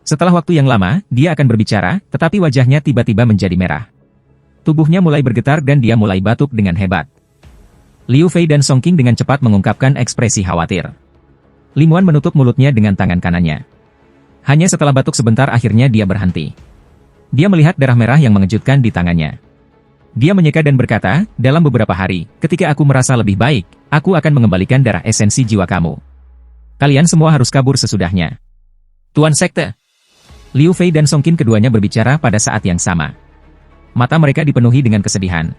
Setelah waktu yang lama, dia akan berbicara, tetapi wajahnya tiba-tiba menjadi merah. Tubuhnya mulai bergetar dan dia mulai batuk dengan hebat. Liu Fei dan Song King dengan cepat mengungkapkan ekspresi khawatir. Limuan menutup mulutnya dengan tangan kanannya. Hanya setelah batuk sebentar akhirnya dia berhenti. Dia melihat darah merah yang mengejutkan di tangannya. Dia menyeka dan berkata, dalam beberapa hari, ketika aku merasa lebih baik, aku akan mengembalikan darah esensi jiwa kamu. Kalian semua harus kabur sesudahnya. Tuan Sekte. Liu Fei dan Song King keduanya berbicara pada saat yang sama. Mata mereka dipenuhi dengan kesedihan.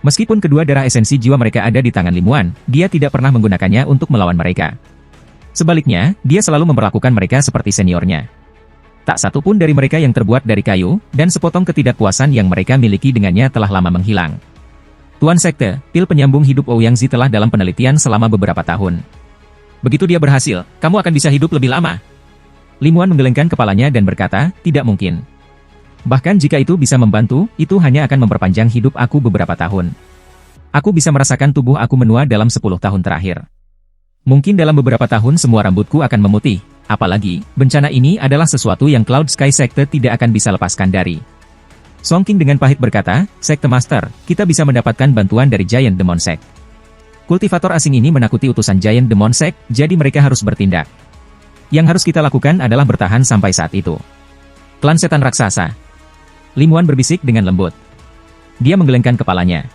Meskipun kedua darah esensi jiwa mereka ada di tangan Limuan, dia tidak pernah menggunakannya untuk melawan mereka. Sebaliknya, dia selalu memperlakukan mereka seperti seniornya. Tak satu pun dari mereka yang terbuat dari kayu, dan sepotong ketidakpuasan yang mereka miliki dengannya telah lama menghilang. Tuan Sekte, pil penyambung hidup Ouyangzi telah dalam penelitian selama beberapa tahun. Begitu dia berhasil, kamu akan bisa hidup lebih lama. Limuan menggelengkan kepalanya dan berkata, tidak mungkin. Bahkan jika itu bisa membantu, itu hanya akan memperpanjang hidup aku beberapa tahun. Aku bisa merasakan tubuh aku menua dalam 10 tahun terakhir. Mungkin dalam beberapa tahun semua rambutku akan memutih, apalagi, bencana ini adalah sesuatu yang Cloud Sky Sekte tidak akan bisa lepaskan dari. Song King dengan pahit berkata, Sekte Master, kita bisa mendapatkan bantuan dari Giant Demon Sect. Kultivator asing ini menakuti utusan Giant Demon Sect, jadi mereka harus bertindak. Yang harus kita lakukan adalah bertahan sampai saat itu. Klan setan raksasa. Limuan berbisik dengan lembut. Dia menggelengkan kepalanya.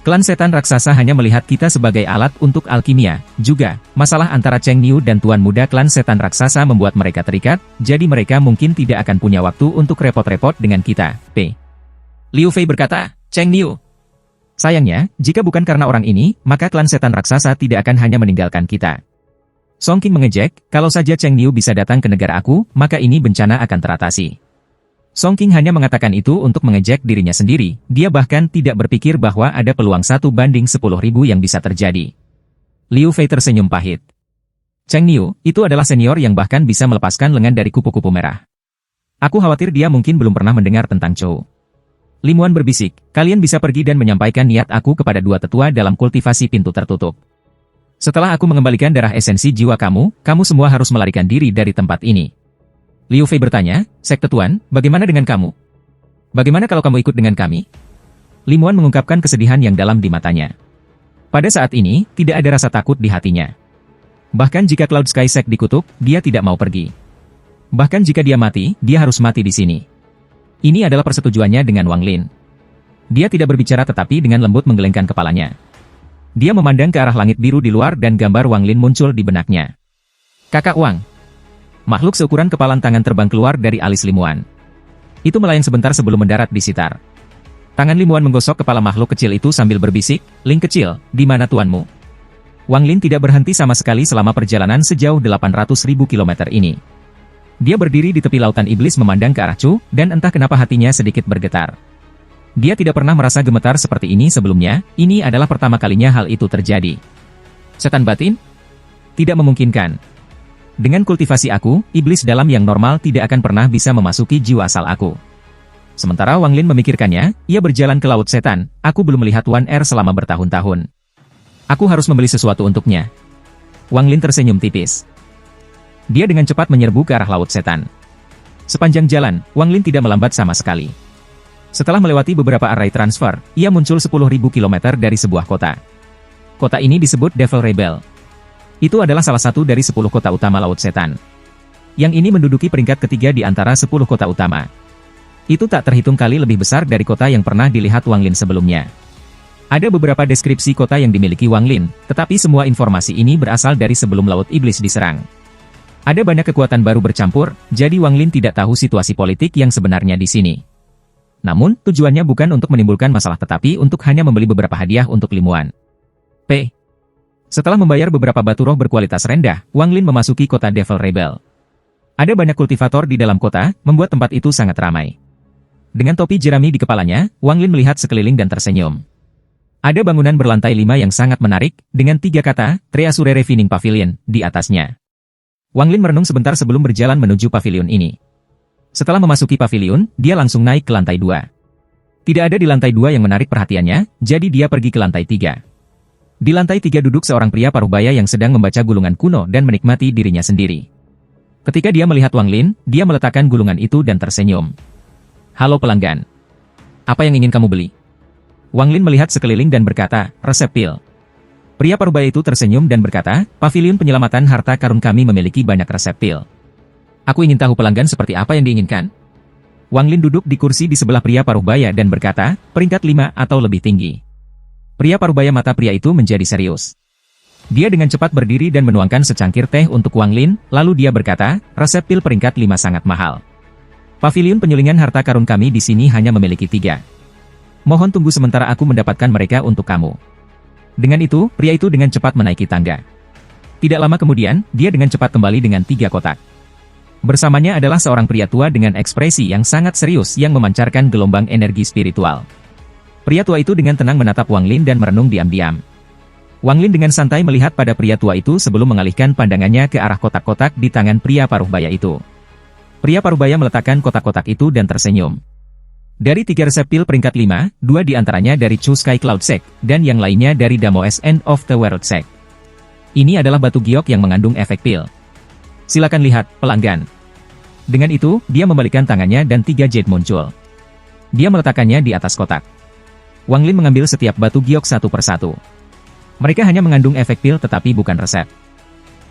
Klan setan raksasa hanya melihat kita sebagai alat untuk alkimia. Juga, masalah antara Cheng Niu dan Tuan Muda klan setan raksasa membuat mereka terikat, jadi mereka mungkin tidak akan punya waktu untuk repot-repot dengan kita. P. Liu Fei berkata, Cheng Niu. Sayangnya, jika bukan karena orang ini, maka klan setan raksasa tidak akan hanya meninggalkan kita. Song King mengejek, kalau saja Cheng Niu bisa datang ke negara aku, maka ini bencana akan teratasi. Song King hanya mengatakan itu untuk mengejek dirinya sendiri, dia bahkan tidak berpikir bahwa ada peluang 1/10.000 yang bisa terjadi. Liu Fei tersenyum pahit. Cheng Niu, itu adalah senior yang bahkan bisa melepaskan lengan dari kupu-kupu merah. Aku khawatir dia mungkin belum pernah mendengar tentang Chou. Limuan berbisik, kalian bisa pergi dan menyampaikan niat aku kepada 2 tetua dalam kultivasi pintu tertutup. Setelah aku mengembalikan darah esensi jiwa kamu, kamu semua harus melarikan diri dari tempat ini. Liu Fei bertanya, Sekte Tuan, bagaimana dengan kamu? Bagaimana kalau kamu ikut dengan kami? Limuan mengungkapkan kesedihan yang dalam di matanya. Pada saat ini, tidak ada rasa takut di hatinya. Bahkan jika Cloud Sky Sect dikutuk, dia tidak mau pergi. Bahkan jika dia mati, dia harus mati di sini. Ini adalah persetujuannya dengan Wang Lin. Dia tidak berbicara tetapi dengan lembut menggelengkan kepalanya. Dia memandang ke arah langit biru di luar dan gambar Wang Lin muncul di benaknya. Kakak Wang. Makhluk seukuran kepalan tangan terbang keluar dari alis Limuan. Itu melayang sebentar sebelum mendarat di sitar. Tangan Limuan menggosok kepala makhluk kecil itu sambil berbisik, Ling kecil, di mana tuanmu? Wang Lin tidak berhenti sama sekali selama perjalanan sejauh 800.000 kilometer ini. Dia berdiri di tepi lautan iblis memandang ke arah Chu, dan entah kenapa hatinya sedikit bergetar. Dia tidak pernah merasa gemetar seperti ini sebelumnya, ini adalah pertama kalinya hal itu terjadi. Setan batin? Tidak memungkinkan. Dengan kultivasi aku, iblis dalam yang normal tidak akan pernah bisa memasuki jiwa asal aku. Sementara Wang Lin memikirkannya, ia berjalan ke Laut Setan, aku belum melihat Wan Er selama bertahun-tahun. Aku harus membeli sesuatu untuknya. Wang Lin tersenyum tipis. Dia dengan cepat menyerbu ke arah Laut Setan. Sepanjang jalan, Wang Lin tidak melambat sama sekali. Setelah melewati beberapa array transfer, ia muncul 10.000 km dari sebuah kota. Kota ini disebut Devil Rebel. Itu adalah salah satu dari 10 kota utama Laut Setan. Yang ini menduduki peringkat ketiga di antara 10 kota utama. Itu tak terhitung kali lebih besar dari kota yang pernah dilihat Wang Lin sebelumnya. Ada beberapa deskripsi kota yang dimiliki Wang Lin, tetapi semua informasi ini berasal dari sebelum Laut Iblis diserang. Ada banyak kekuatan baru bercampur, jadi Wang Lin tidak tahu situasi politik yang sebenarnya di sini. Namun, tujuannya bukan untuk menimbulkan masalah tetapi untuk hanya membeli beberapa hadiah untuk Limuan. Setelah membayar beberapa batu roh berkualitas rendah, Wang Lin memasuki kota Devil Rebel. Ada banyak kultivator di dalam kota, membuat tempat itu sangat ramai. Dengan topi jerami di kepalanya, Wang Lin melihat sekeliling dan tersenyum. Ada bangunan berlantai 5 yang sangat menarik, dengan 3 kata, Treasure Refining Pavilion, di atasnya. Wang Lin merenung sebentar sebelum berjalan menuju pavilion ini. Setelah memasuki pavilion, dia langsung naik ke lantai 2. Tidak ada di lantai 2 yang menarik perhatiannya, jadi dia pergi ke lantai 3. Di lantai 3 duduk seorang pria paruhbaya yang sedang membaca gulungan kuno dan menikmati dirinya sendiri. Ketika dia melihat Wang Lin, dia meletakkan gulungan itu dan tersenyum. Halo pelanggan. Apa yang ingin kamu beli? Wang Lin melihat sekeliling dan berkata, resep pil. Pria paruhbaya itu tersenyum dan berkata, pavilion penyelamatan harta karun kami memiliki banyak resep pil. Aku ingin tahu pelanggan seperti apa yang diinginkan. Wang Lin duduk di kursi di sebelah pria paruhbaya dan berkata, peringkat 5 atau lebih tinggi. Pria paruhbaya mata pria itu menjadi serius. Dia dengan cepat berdiri dan menuangkan secangkir teh untuk Wang Lin, lalu dia berkata, resep pil peringkat 5 sangat mahal. Pavilion penyulingan harta karun kami di sini hanya memiliki 3. Mohon tunggu sementara aku mendapatkan mereka untuk kamu. Dengan itu, pria itu dengan cepat menaiki tangga. Tidak lama kemudian, dia dengan cepat kembali dengan 3 kotak. Bersamanya adalah seorang pria tua dengan ekspresi yang sangat serius yang memancarkan gelombang energi spiritual. Pria tua itu dengan tenang menatap Wang Lin dan merenung diam-diam. Wang Lin dengan santai melihat pada pria tua itu sebelum mengalihkan pandangannya ke arah kotak-kotak di tangan pria paruhbaya itu. Pria paruhbaya meletakkan kotak-kotak itu dan tersenyum. Dari 3 resep pil peringkat 5, 2 diantaranya dari Chu Sky Cloud Sect, dan yang lainnya dari Damoes End of the World Sect. Ini adalah batu giok yang mengandung efek pil. Silakan lihat, pelanggan. Dengan itu, dia membalikan tangannya dan 3 jade muncul. Dia meletakkannya di atas kotak. Wang Lin mengambil setiap batu giok satu persatu. Mereka hanya mengandung efek pil tetapi bukan resep.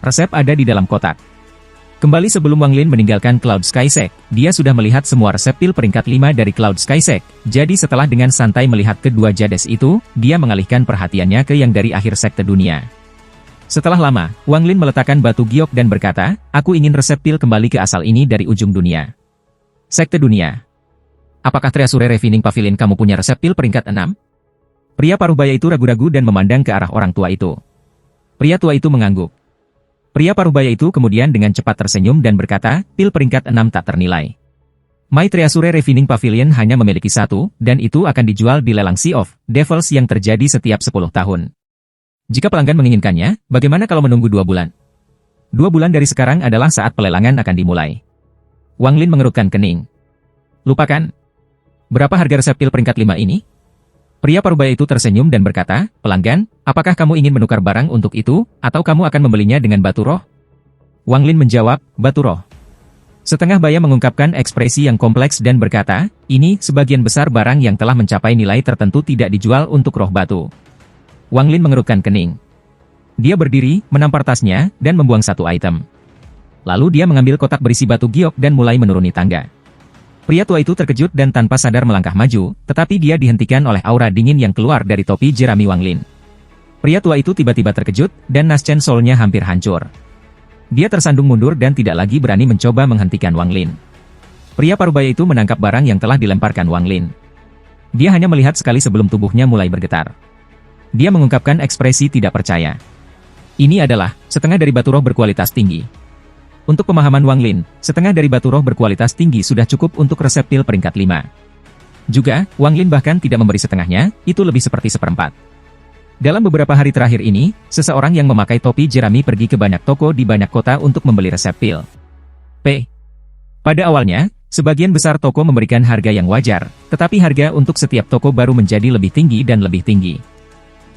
Resep ada di dalam kotak. Kembali sebelum Wang Lin meninggalkan Cloud Sky Sect, dia sudah melihat semua resep pil peringkat 5 dari Cloud Sky Sect. Jadi setelah dengan santai melihat kedua jades itu, dia mengalihkan perhatiannya ke yang dari akhir sekte dunia. Setelah lama, Wang Lin meletakkan batu giok dan berkata, aku ingin resep pil kembali ke asal ini dari ujung dunia. Sekte dunia. Apakah Treasure Refining Pavilion kamu punya resep pil peringkat 6? Pria paruhbaya itu ragu-ragu dan memandang ke arah orang tua itu. Pria tua itu mengangguk. Pria paruhbaya itu kemudian dengan cepat tersenyum dan berkata, pil peringkat 6 tak ternilai. My Treasure Refining Pavilion hanya memiliki 1, dan itu akan dijual di lelang Sea of Devils yang terjadi setiap 10 tahun. Jika pelanggan menginginkannya, bagaimana kalau menunggu 2 bulan? 2 bulan dari sekarang adalah saat pelelangan akan dimulai. Wang Lin mengerutkan kening. Lupakan. Berapa harga resep pil peringkat 5 ini? Pria paruhbaya itu tersenyum dan berkata, pelanggan, apakah kamu ingin menukar barang untuk itu, atau kamu akan membelinya dengan batu roh? Wang Lin menjawab, batu roh. Setengah baya mengungkapkan ekspresi yang kompleks dan berkata, ini, sebagian besar barang yang telah mencapai nilai tertentu tidak dijual untuk roh batu. Wang Lin mengerutkan kening. Dia berdiri, menampar tasnya, dan membuang satu item. Lalu dia mengambil kotak berisi batu giok dan mulai menuruni tangga. Pria tua itu terkejut dan tanpa sadar melangkah maju, tetapi dia dihentikan oleh aura dingin yang keluar dari topi jerami Wang Lin. Pria tua itu tiba-tiba terkejut, dan Naschen Soul-nya hampir hancur. Dia tersandung mundur dan tidak lagi berani mencoba menghentikan Wang Lin. Pria parubaya itu menangkap barang yang telah dilemparkan Wang Lin. Dia hanya melihat sekali sebelum tubuhnya mulai bergetar. Dia mengungkapkan ekspresi tidak percaya. Ini adalah setengah dari batu roh berkualitas tinggi. Untuk pemahaman Wang Lin, setengah dari batu roh berkualitas tinggi sudah cukup untuk reseptil peringkat 5. Juga, Wang Lin bahkan tidak memberi setengahnya, itu lebih seperti seperempat. Dalam beberapa hari terakhir ini, seseorang yang memakai topi jerami pergi ke banyak toko di banyak kota untuk membeli reseptil. Pada awalnya, sebagian besar toko memberikan harga yang wajar, tetapi harga untuk setiap toko baru menjadi lebih tinggi dan lebih tinggi.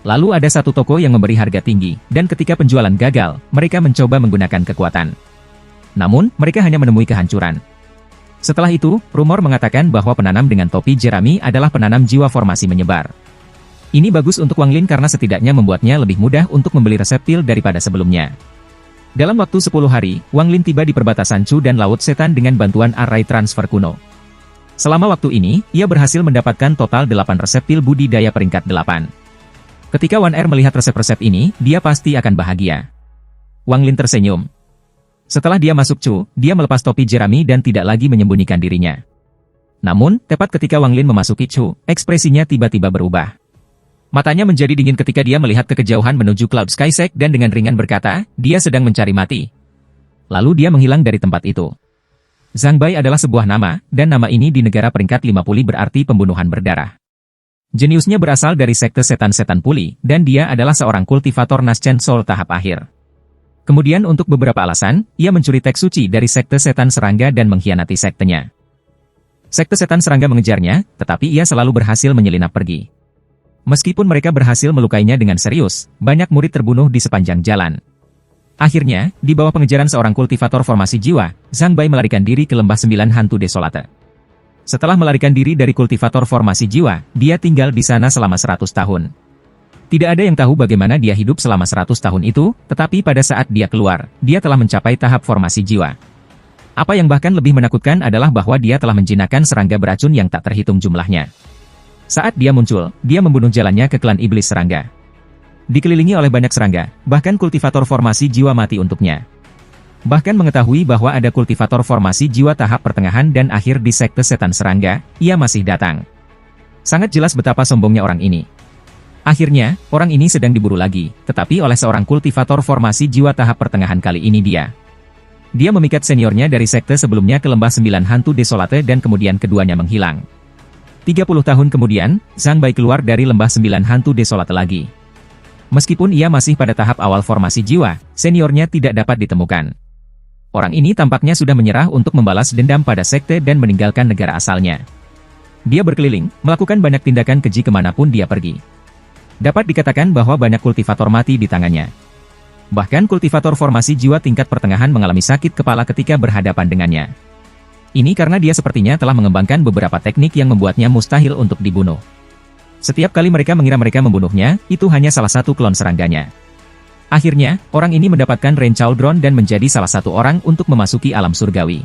Lalu ada satu toko yang memberi harga tinggi, dan ketika penjualan gagal, mereka mencoba menggunakan kekuatan. Namun, mereka hanya menemui kehancuran. Setelah itu, rumor mengatakan bahwa penanam dengan topi jerami adalah penanam jiwa formasi menyebar. Ini bagus untuk Wang Lin karena setidaknya membuatnya lebih mudah untuk membeli reseptil daripada sebelumnya. Dalam waktu 10 hari, Wang Lin tiba di perbatasan Chu dan Laut Setan dengan bantuan array transfer kuno. Selama waktu ini, ia berhasil mendapatkan total 8 reseptil budidaya peringkat 8. Ketika Wan Er melihat resep-resep ini, dia pasti akan bahagia. Wang Lin tersenyum. Setelah dia masuk Chu, dia melepas topi jerami dan tidak lagi menyembunyikan dirinya. Namun, tepat ketika Wang Lin memasuki Chu, ekspresinya tiba-tiba berubah. Matanya menjadi dingin ketika dia melihat ke kejauhan menuju Cloud Skysec dan dengan ringan berkata, dia sedang mencari mati. Lalu dia menghilang dari tempat itu. Zhang Bai adalah sebuah nama, dan nama ini di negara peringkat 5 puli berarti pembunuhan berdarah. Jeniusnya berasal dari sekte setan-setan puli, dan dia adalah seorang kultivator Naschen Soul tahap akhir. Kemudian untuk beberapa alasan, ia mencuri teks suci dari sekte setan serangga dan mengkhianati sektenya. Sekte setan serangga mengejarnya, tetapi ia selalu berhasil menyelinap pergi. Meskipun mereka berhasil melukainya dengan serius, banyak murid terbunuh di sepanjang jalan. Akhirnya, di bawah pengejaran seorang kultivator formasi jiwa, Zhang Bai melarikan diri ke Lembah 9 Hantu Desolate. Setelah melarikan diri dari kultivator formasi jiwa, dia tinggal di sana selama 100 tahun. Tidak ada yang tahu bagaimana dia hidup selama 100 tahun itu, tetapi pada saat dia keluar, dia telah mencapai tahap formasi jiwa. Apa yang bahkan lebih menakutkan adalah bahwa dia telah menjinakkan serangga beracun yang tak terhitung jumlahnya. Saat dia muncul, dia membunuh jalannya ke klan iblis serangga. Dikelilingi oleh banyak serangga, bahkan kultivator formasi jiwa mati untuknya. Bahkan mengetahui bahwa ada kultivator formasi jiwa tahap pertengahan dan akhir di sekte setan serangga, ia masih datang. Sangat jelas betapa sombongnya orang ini. Akhirnya, orang ini sedang diburu lagi, tetapi oleh seorang kultivator formasi jiwa tahap pertengahan kali ini dia. Dia memikat seniornya dari sekte sebelumnya ke Lembah 9 Hantu Desolate dan kemudian keduanya menghilang. 30 tahun kemudian, Zhang Bai keluar dari Lembah 9 Hantu Desolate lagi. Meskipun ia masih pada tahap awal formasi jiwa, seniornya tidak dapat ditemukan. Orang ini tampaknya sudah menyerah untuk membalas dendam pada sekte dan meninggalkan negara asalnya. Dia berkeliling, melakukan banyak tindakan keji kemanapun dia pergi. Dapat dikatakan bahwa banyak kultivator mati di tangannya. Bahkan kultivator formasi jiwa tingkat pertengahan mengalami sakit kepala ketika berhadapan dengannya. Ini karena dia sepertinya telah mengembangkan beberapa teknik yang membuatnya mustahil untuk dibunuh. Setiap kali mereka mengira mereka membunuhnya, itu hanya salah satu klon serangganya. Akhirnya, orang ini mendapatkan Rain Chaldron dan menjadi salah satu orang untuk memasuki alam surgawi.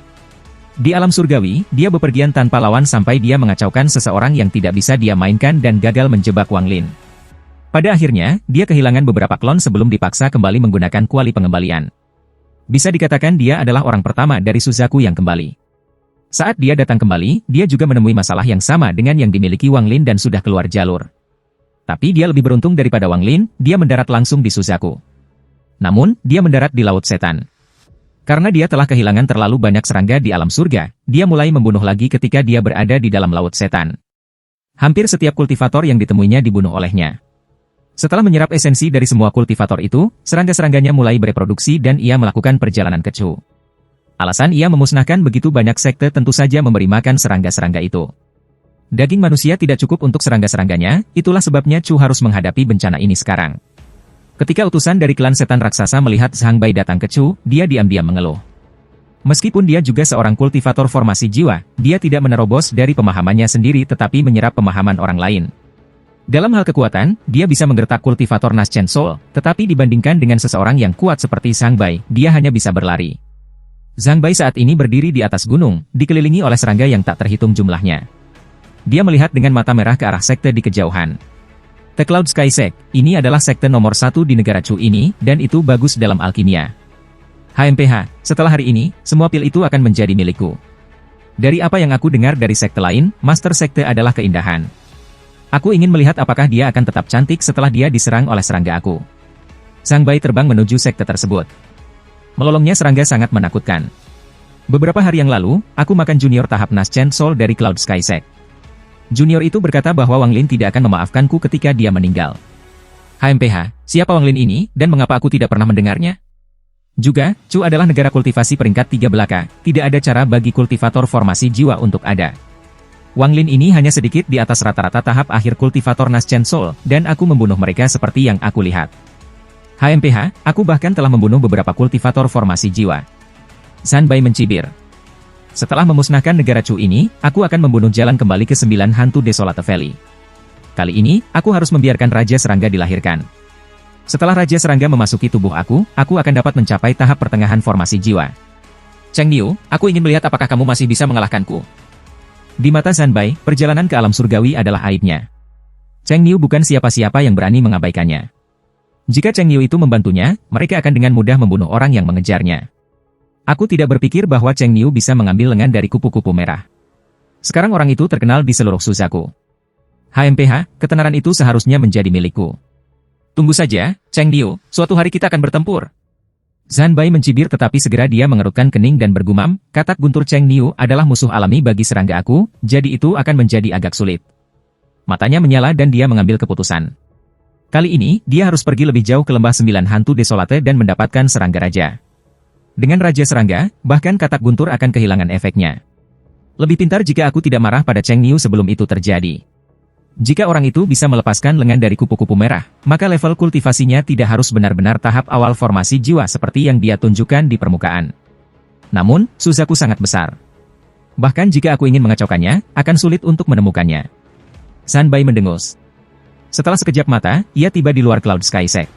Di alam surgawi, dia bepergian tanpa lawan sampai dia mengacaukan seseorang yang tidak bisa dia mainkan dan gagal menjebak Wang Lin. Pada akhirnya, dia kehilangan beberapa klon sebelum dipaksa kembali menggunakan kuali pengembalian. Bisa dikatakan dia adalah orang pertama dari Suzaku yang kembali. Saat dia datang kembali, dia juga menemui masalah yang sama dengan yang dimiliki Wang Lin dan sudah keluar jalur. Tapi dia lebih beruntung daripada Wang Lin, dia mendarat langsung di Suzaku. Namun, dia mendarat di Laut Setan. Karena dia telah kehilangan terlalu banyak serangga di alam surga, dia mulai membunuh lagi ketika dia berada di dalam Laut Setan. Hampir setiap kultivator yang ditemuinya dibunuh olehnya. Setelah menyerap esensi dari semua kultivator itu, serangga-serangganya mulai bereproduksi dan ia melakukan perjalanan ke Chu. Alasan ia memusnahkan begitu banyak sekte tentu saja memberi makan serangga-serangga itu. Daging manusia tidak cukup untuk serangga-serangganya, itulah sebabnya Chu harus menghadapi bencana ini sekarang. Ketika utusan dari klan setan raksasa melihat Zhang Bai datang ke Chu, dia diam-diam mengeluh. Meskipun dia juga seorang kultivator formasi jiwa, dia tidak menerobos dari pemahamannya sendiri tetapi menyerap pemahaman orang lain. Dalam hal kekuatan, dia bisa menggertak kultivator Naschen Soul, tetapi dibandingkan dengan seseorang yang kuat seperti Zhang Bai, dia hanya bisa berlari. Zhang Bai saat ini berdiri di atas gunung, dikelilingi oleh serangga yang tak terhitung jumlahnya. Dia melihat dengan mata merah ke arah sekte di kejauhan. The Cloud Sky Sect, ini adalah sekte nomor 1 di negara Chu ini, dan itu bagus dalam alkimia. HMPH, setelah hari ini, semua pil itu akan menjadi milikku. Dari apa yang aku dengar dari sekte lain, Master Sekte adalah keindahan. Aku ingin melihat apakah dia akan tetap cantik setelah dia diserang oleh serangga aku. Zhang Bai terbang menuju sekte tersebut. Melolongnya serangga sangat menakutkan. Beberapa hari yang lalu, aku makan junior tahap Naschen Soul dari Cloud Sky Sect. Junior itu berkata bahwa Wang Lin tidak akan memaafkanku ketika dia meninggal. HMPH, siapa Wang Lin ini, dan mengapa aku tidak pernah mendengarnya? Juga, Chu adalah negara kultivasi peringkat 3 belaka, tidak ada cara bagi kultivator formasi jiwa untuk ada. Wang Lin ini hanya sedikit di atas rata-rata tahap akhir kultivator Naschen Soul, dan aku membunuh mereka seperti yang aku lihat. HMPH, aku bahkan telah membunuh beberapa kultivator formasi jiwa. Zhang Bai mencibir. Setelah memusnahkan negara Chu ini, aku akan membunuh jalan kembali ke 9 hantu Desolate Valley. Kali ini, aku harus membiarkan Raja Serangga dilahirkan. Setelah Raja Serangga memasuki tubuh aku akan dapat mencapai tahap pertengahan formasi jiwa. Cheng Niu, aku ingin melihat apakah kamu masih bisa mengalahkanku. Di mata Zhang Bai, perjalanan ke alam surgawi adalah aibnya. Cheng Niu bukan siapa-siapa yang berani mengabaikannya. Jika Cheng Niu itu membantunya, mereka akan dengan mudah membunuh orang yang mengejarnya. Aku tidak berpikir bahwa Cheng Niu bisa mengambil lengan dari kupu-kupu merah. Sekarang orang itu terkenal di seluruh Suzaku. HMPH, ketenaran itu seharusnya menjadi milikku. Tunggu saja, Cheng Niu, suatu hari kita akan bertempur. Zhang Bai mencibir tetapi segera dia mengerutkan kening dan bergumam, katak guntur Cheng Niu adalah musuh alami bagi serangga aku, jadi itu akan menjadi agak sulit. Matanya menyala dan dia mengambil keputusan. Kali ini, dia harus pergi lebih jauh ke lembah 9 hantu Desolate dan mendapatkan serangga raja. Dengan Raja Serangga, bahkan katak guntur akan kehilangan efeknya. Lebih pintar jika aku tidak marah pada Cheng Niu sebelum itu terjadi. Jika orang itu bisa melepaskan lengan dari kupu-kupu merah, maka level kultivasinya tidak harus benar-benar tahap awal formasi jiwa seperti yang dia tunjukkan di permukaan. Namun, Suzaku sangat besar. Bahkan jika aku ingin mengacaukannya, akan sulit untuk menemukannya. Zhang Bai mendengus. Setelah sekejap mata, ia tiba di luar Cloud Sky Sect.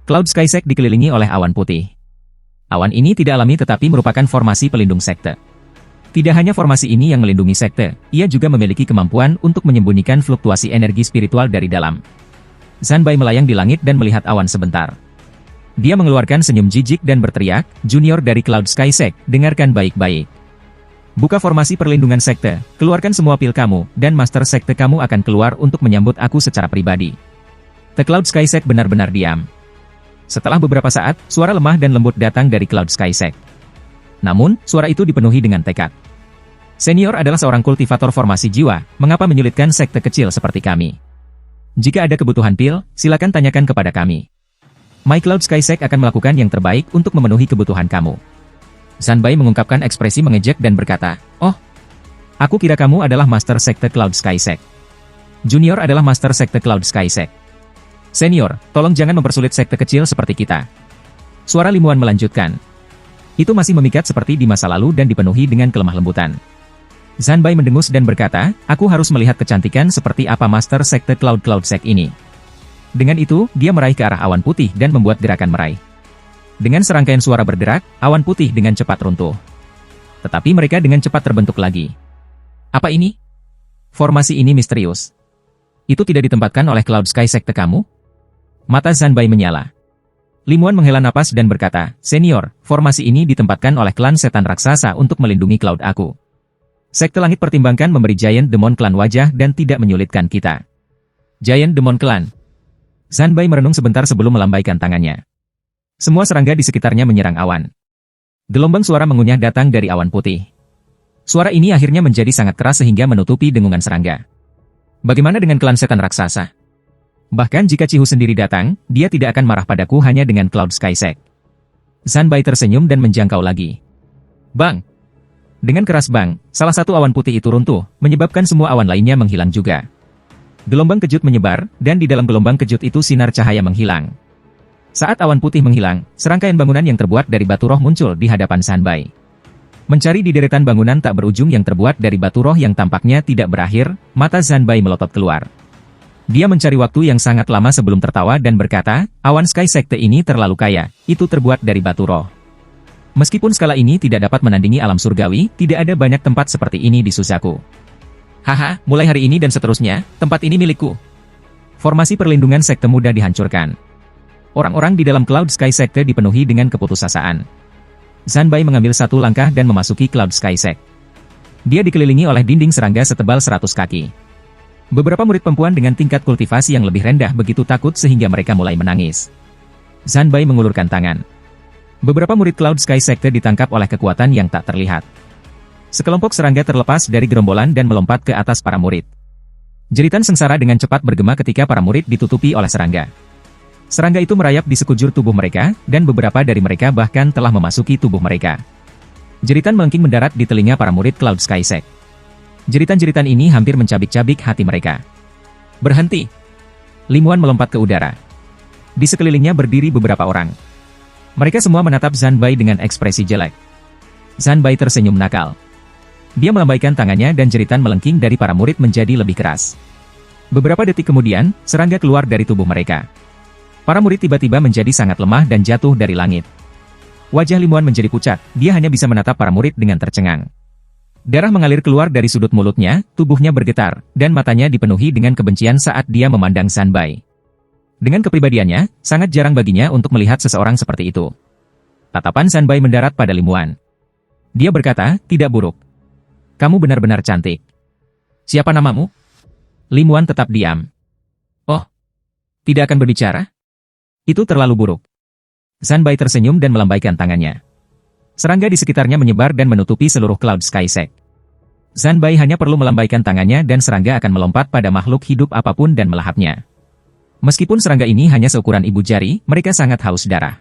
Cloud Sky Sect dikelilingi oleh awan putih. Awan ini tidak alami tetapi merupakan formasi pelindung sekte. Tidak hanya formasi ini yang melindungi sekte, ia juga memiliki kemampuan untuk menyembunyikan fluktuasi energi spiritual dari dalam. Zhang Bai melayang di langit dan melihat awan sebentar. Dia mengeluarkan senyum jijik dan berteriak, "Junior dari Cloud Sky Sect, dengarkan baik-baik. Buka formasi perlindungan sekte, keluarkan semua pil kamu, dan master sekte kamu akan keluar untuk menyambut aku secara pribadi." The Cloud Sky Sect benar-benar diam. Setelah beberapa saat, suara lemah dan lembut datang dari Cloud Sky Sect. Namun, suara itu dipenuhi dengan tekad. Senior adalah seorang kultivator formasi jiwa, mengapa menyulitkan sekte kecil seperti kami? Jika ada kebutuhan pil, silakan tanyakan kepada kami. My Cloud Sky Sect akan melakukan yang terbaik untuk memenuhi kebutuhan kamu. Zhang Bai mengungkapkan ekspresi mengejek dan berkata, "Oh, aku kira kamu adalah Master Sekte Cloud Sky Sect. Junior adalah Master Sekte Cloud Sky Sect. Senior, tolong jangan mempersulit sekte kecil seperti kita." Suara Limuan melanjutkan. Itu masih memikat seperti di masa lalu dan dipenuhi dengan kelemah lembutan. Zhang Bai mendengus dan berkata, "Aku harus melihat kecantikan seperti apa Master Sekte Cloud Sect ini." Dengan itu, dia meraih ke arah awan putih dan membuat gerakan meraih. Dengan serangkaian suara berderak, awan putih dengan cepat runtuh. Tetapi mereka dengan cepat terbentuk lagi. Apa ini? Formasi ini misterius. Itu tidak ditempatkan oleh Cloud Sky Sekte kamu? Mata Zhang Bai menyala. Limuan menghela napas dan berkata, "Senior, formasi ini ditempatkan oleh klan setan raksasa untuk melindungi Cloud aku. Sekte Langit pertimbangkan memberi Giant Demon Clan wajah dan tidak menyulitkan kita." Giant Demon Clan. Zhang Bai merenung sebentar sebelum melambaikan tangannya. Semua serangga di sekitarnya menyerang awan. Gelombang suara mengunyah datang dari awan putih. Suara ini akhirnya menjadi sangat keras sehingga menutupi dengungan serangga. Bagaimana dengan klan setan raksasa? Bahkan jika Cihu sendiri datang, dia tidak akan marah padaku hanya dengan Cloud Sky Sect. Zhang Bai tersenyum dan menjangkau lagi. Bang! Dengan keras bang, salah satu awan putih itu runtuh, menyebabkan semua awan lainnya menghilang juga. Gelombang kejut menyebar, dan di dalam gelombang kejut itu sinar cahaya menghilang. Saat awan putih menghilang, serangkaian bangunan yang terbuat dari batu roh muncul di hadapan Zhang Bai. Mencari di deretan bangunan tak berujung yang terbuat dari batu roh yang tampaknya tidak berakhir, mata Zhang Bai melotot keluar. Dia mencari waktu yang sangat lama sebelum tertawa dan berkata, awan Sky Sekte ini terlalu kaya, itu terbuat dari batu roh. Meskipun skala ini tidak dapat menandingi alam surgawi, tidak ada banyak tempat seperti ini di Suzaku. Haha, mulai hari ini dan seterusnya, tempat ini milikku. Formasi perlindungan sekte muda dihancurkan. Orang-orang di dalam Cloud Sky Sekte dipenuhi dengan keputusasaan. Zanbai mengambil satu langkah dan memasuki Cloud Sky Sekte. Dia dikelilingi oleh dinding serangga setebal 100 kaki. Beberapa murid perempuan dengan tingkat kultivasi yang lebih rendah begitu takut sehingga mereka mulai menangis. Zanbai mengulurkan tangan. Beberapa murid Cloud Sky Sekte ditangkap oleh kekuatan yang tak terlihat. Sekelompok serangga terlepas dari gerombolan dan melompat ke atas para murid. Jeritan sengsara dengan cepat bergema ketika para murid ditutupi oleh serangga. Serangga itu merayap di sekujur tubuh mereka, dan beberapa dari mereka bahkan telah memasuki tubuh mereka. Jeritan melengking mendarat di telinga para murid Cloud Sky Sekte. Jeritan-jeritan ini hampir mencabik-cabik hati mereka. Berhenti! Limuan melompat ke udara. Di sekelilingnya berdiri beberapa orang. Mereka semua menatap Zanbai dengan ekspresi jelek. Zanbai tersenyum nakal. Dia melambaikan tangannya dan jeritan melengking dari para murid menjadi lebih keras. Beberapa detik kemudian, serangga keluar dari tubuh mereka. Para murid tiba-tiba menjadi sangat lemah dan jatuh dari langit. Wajah Limuan menjadi pucat, dia hanya bisa menatap para murid dengan tercengang. Darah mengalir keluar dari sudut mulutnya, tubuhnya bergetar, dan matanya dipenuhi dengan kebencian saat dia memandang Zanbai. Dengan kepribadiannya, sangat jarang baginya untuk melihat seseorang seperti itu. Tatapan Zanbai mendarat pada Limuan. Dia berkata, tidak buruk. Kamu benar-benar cantik. Siapa namamu? Limuan tetap diam. Oh, tidak akan berbicara? Itu terlalu buruk. Zanbai tersenyum dan melambaikan tangannya. Serangga di sekitarnya menyebar dan menutupi seluruh Cloud Sky Sekte. Zanbai hanya perlu melambaikan tangannya dan serangga akan melompat pada makhluk hidup apapun dan melahapnya. Meskipun serangga ini hanya seukuran ibu jari, mereka sangat haus darah.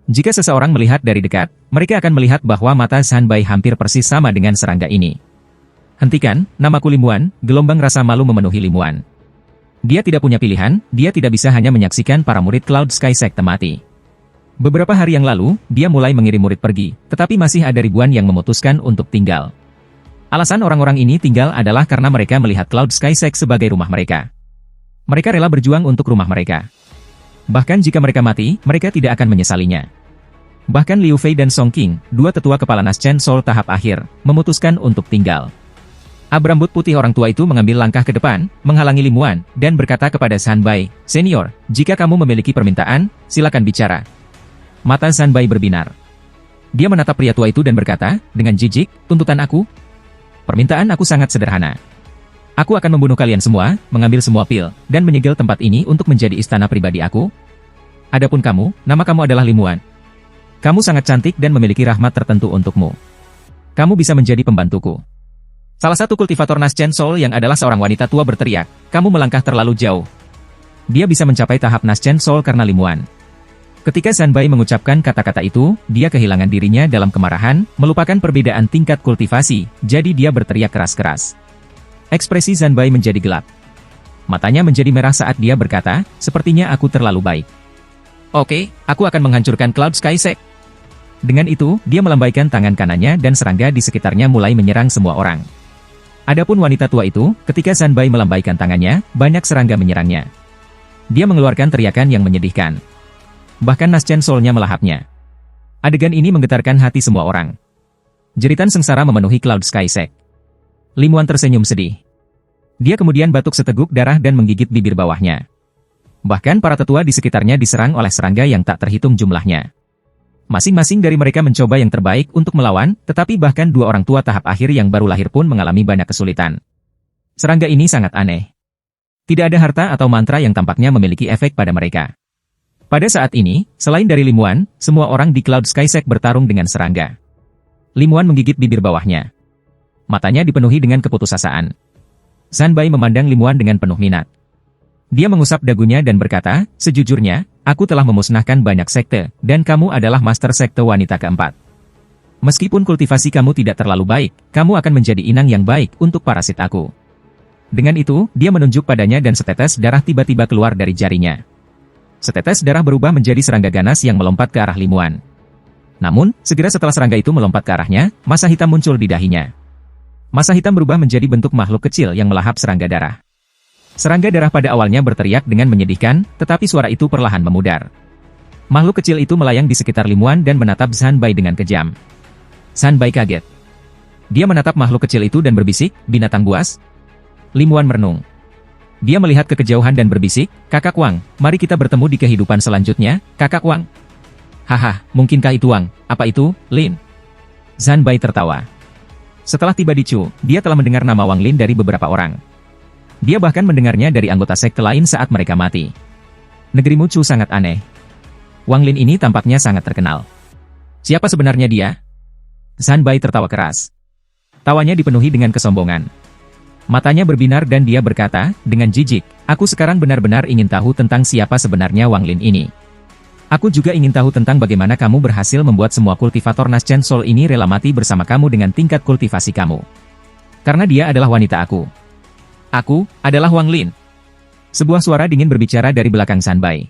Jika seseorang melihat dari dekat, mereka akan melihat bahwa mata Zanbai hampir persis sama dengan serangga ini. Hentikan, namaku Limuan, gelombang rasa malu memenuhi Limuan. Dia tidak punya pilihan, dia tidak bisa hanya menyaksikan para murid Cloud Sky Sekte mati. Beberapa hari yang lalu, dia mulai mengirim murid pergi, tetapi masih ada ribuan yang memutuskan untuk tinggal. Alasan orang-orang ini tinggal adalah karena mereka melihat Cloud Sky Sekte sebagai rumah mereka. Mereka rela berjuang untuk rumah mereka. Bahkan jika mereka mati, mereka tidak akan menyesalinya. Bahkan Liu Fei dan Song Qing, dua tetua kepala Naschen Soul tahap akhir, memutuskan untuk tinggal. Rambut putih orang tua itu mengambil langkah ke depan, menghalangi Limuan, dan berkata kepada Zanbai, Senior, jika kamu memiliki permintaan, silakan bicara. Mata Zanbai berbinar. Dia menatap pria tua itu dan berkata, dengan jijik, tuntutan aku? Permintaan aku sangat sederhana. Aku akan membunuh kalian semua, mengambil semua pil, dan menyegel tempat ini untuk menjadi istana pribadi aku. Adapun kamu, nama kamu adalah Limuan. Kamu sangat cantik dan memiliki rahmat tertentu untukmu. Kamu bisa menjadi pembantuku. Salah satu kultivator Naschen Soul yang adalah seorang wanita tua berteriak, kamu melangkah terlalu jauh. Dia bisa mencapai tahap Naschen Soul karena Limuan. Ketika Zanbai mengucapkan kata-kata itu, dia kehilangan dirinya dalam kemarahan, melupakan perbedaan tingkat kultivasi, jadi dia berteriak keras-keras. Ekspresi Zanbai menjadi gelap. Matanya menjadi merah saat dia berkata, sepertinya aku terlalu baik. Oke, aku akan menghancurkan Cloud Sky Sekte. Dengan itu, dia melambaikan tangan kanannya dan serangga di sekitarnya mulai menyerang semua orang. Adapun wanita tua itu, ketika Zanbai melambaikan tangannya, banyak serangga menyerangnya. Dia mengeluarkan teriakan yang menyedihkan. Bahkan Naschen Soul-nya melahapnya. Adegan ini menggetarkan hati semua orang. Jeritan sengsara memenuhi Cloud Sky Sekte. Limuan tersenyum sedih. Dia kemudian batuk seteguk darah dan menggigit bibir bawahnya. Bahkan para tetua di sekitarnya diserang oleh serangga yang tak terhitung jumlahnya. Masing-masing dari mereka mencoba yang terbaik untuk melawan, tetapi bahkan dua orang tua tahap akhir yang baru lahir pun mengalami banyak kesulitan. Serangga ini sangat aneh. Tidak ada harta atau mantra yang tampaknya memiliki efek pada mereka. Pada saat ini, selain dari Limuan, semua orang di Cloud Sky Sekte bertarung dengan serangga. Limuan menggigit bibir bawahnya. Matanya dipenuhi dengan keputusasaan. Zanbai memandang Limuan dengan penuh minat. Dia mengusap dagunya dan berkata, sejujurnya, aku telah memusnahkan banyak sekte, dan kamu adalah master sekte wanita keempat. Meskipun kultivasi kamu tidak terlalu baik, kamu akan menjadi inang yang baik untuk parasit aku. Dengan itu, dia menunjuk padanya dan setetes darah tiba-tiba keluar dari jarinya. Setetes darah berubah menjadi serangga ganas yang melompat ke arah Limuan. Namun, segera setelah serangga itu melompat ke arahnya, massa hitam muncul di dahinya. Massa hitam berubah menjadi bentuk makhluk kecil yang melahap serangga darah. Serangga darah pada awalnya berteriak dengan menyedihkan, tetapi suara itu perlahan memudar. Makhluk kecil itu melayang di sekitar Limuan dan menatap Zanbai dengan kejam. Zanbai kaget. Dia menatap makhluk kecil itu dan berbisik, binatang buas. Limuan merenung. Dia melihat ke kejauhan dan berbisik, Kakak Wang, mari kita bertemu di kehidupan selanjutnya, Kakak Wang. Haha, mungkinkah itu Wang? Apa itu, Lin? Zanbai tertawa. Setelah tiba di Chu, dia telah mendengar nama Wang Lin dari beberapa orang. Dia bahkan mendengarnya dari anggota sekte lain saat mereka mati. Negerimu Chu sangat aneh. Wang Lin ini tampaknya sangat terkenal. Siapa sebenarnya dia? Zanbai tertawa keras. Tawanya dipenuhi dengan kesombongan. Matanya berbinar dan dia berkata, dengan jijik, aku sekarang benar-benar ingin tahu tentang siapa sebenarnya Wang Lin ini. Aku juga ingin tahu tentang bagaimana kamu berhasil membuat semua kultivator Naschen Soul ini rela mati bersama kamu dengan tingkat kultivasi kamu. Karena dia adalah wanita aku. Aku adalah Wang Lin. Sebuah suara dingin berbicara dari belakang Zanbai.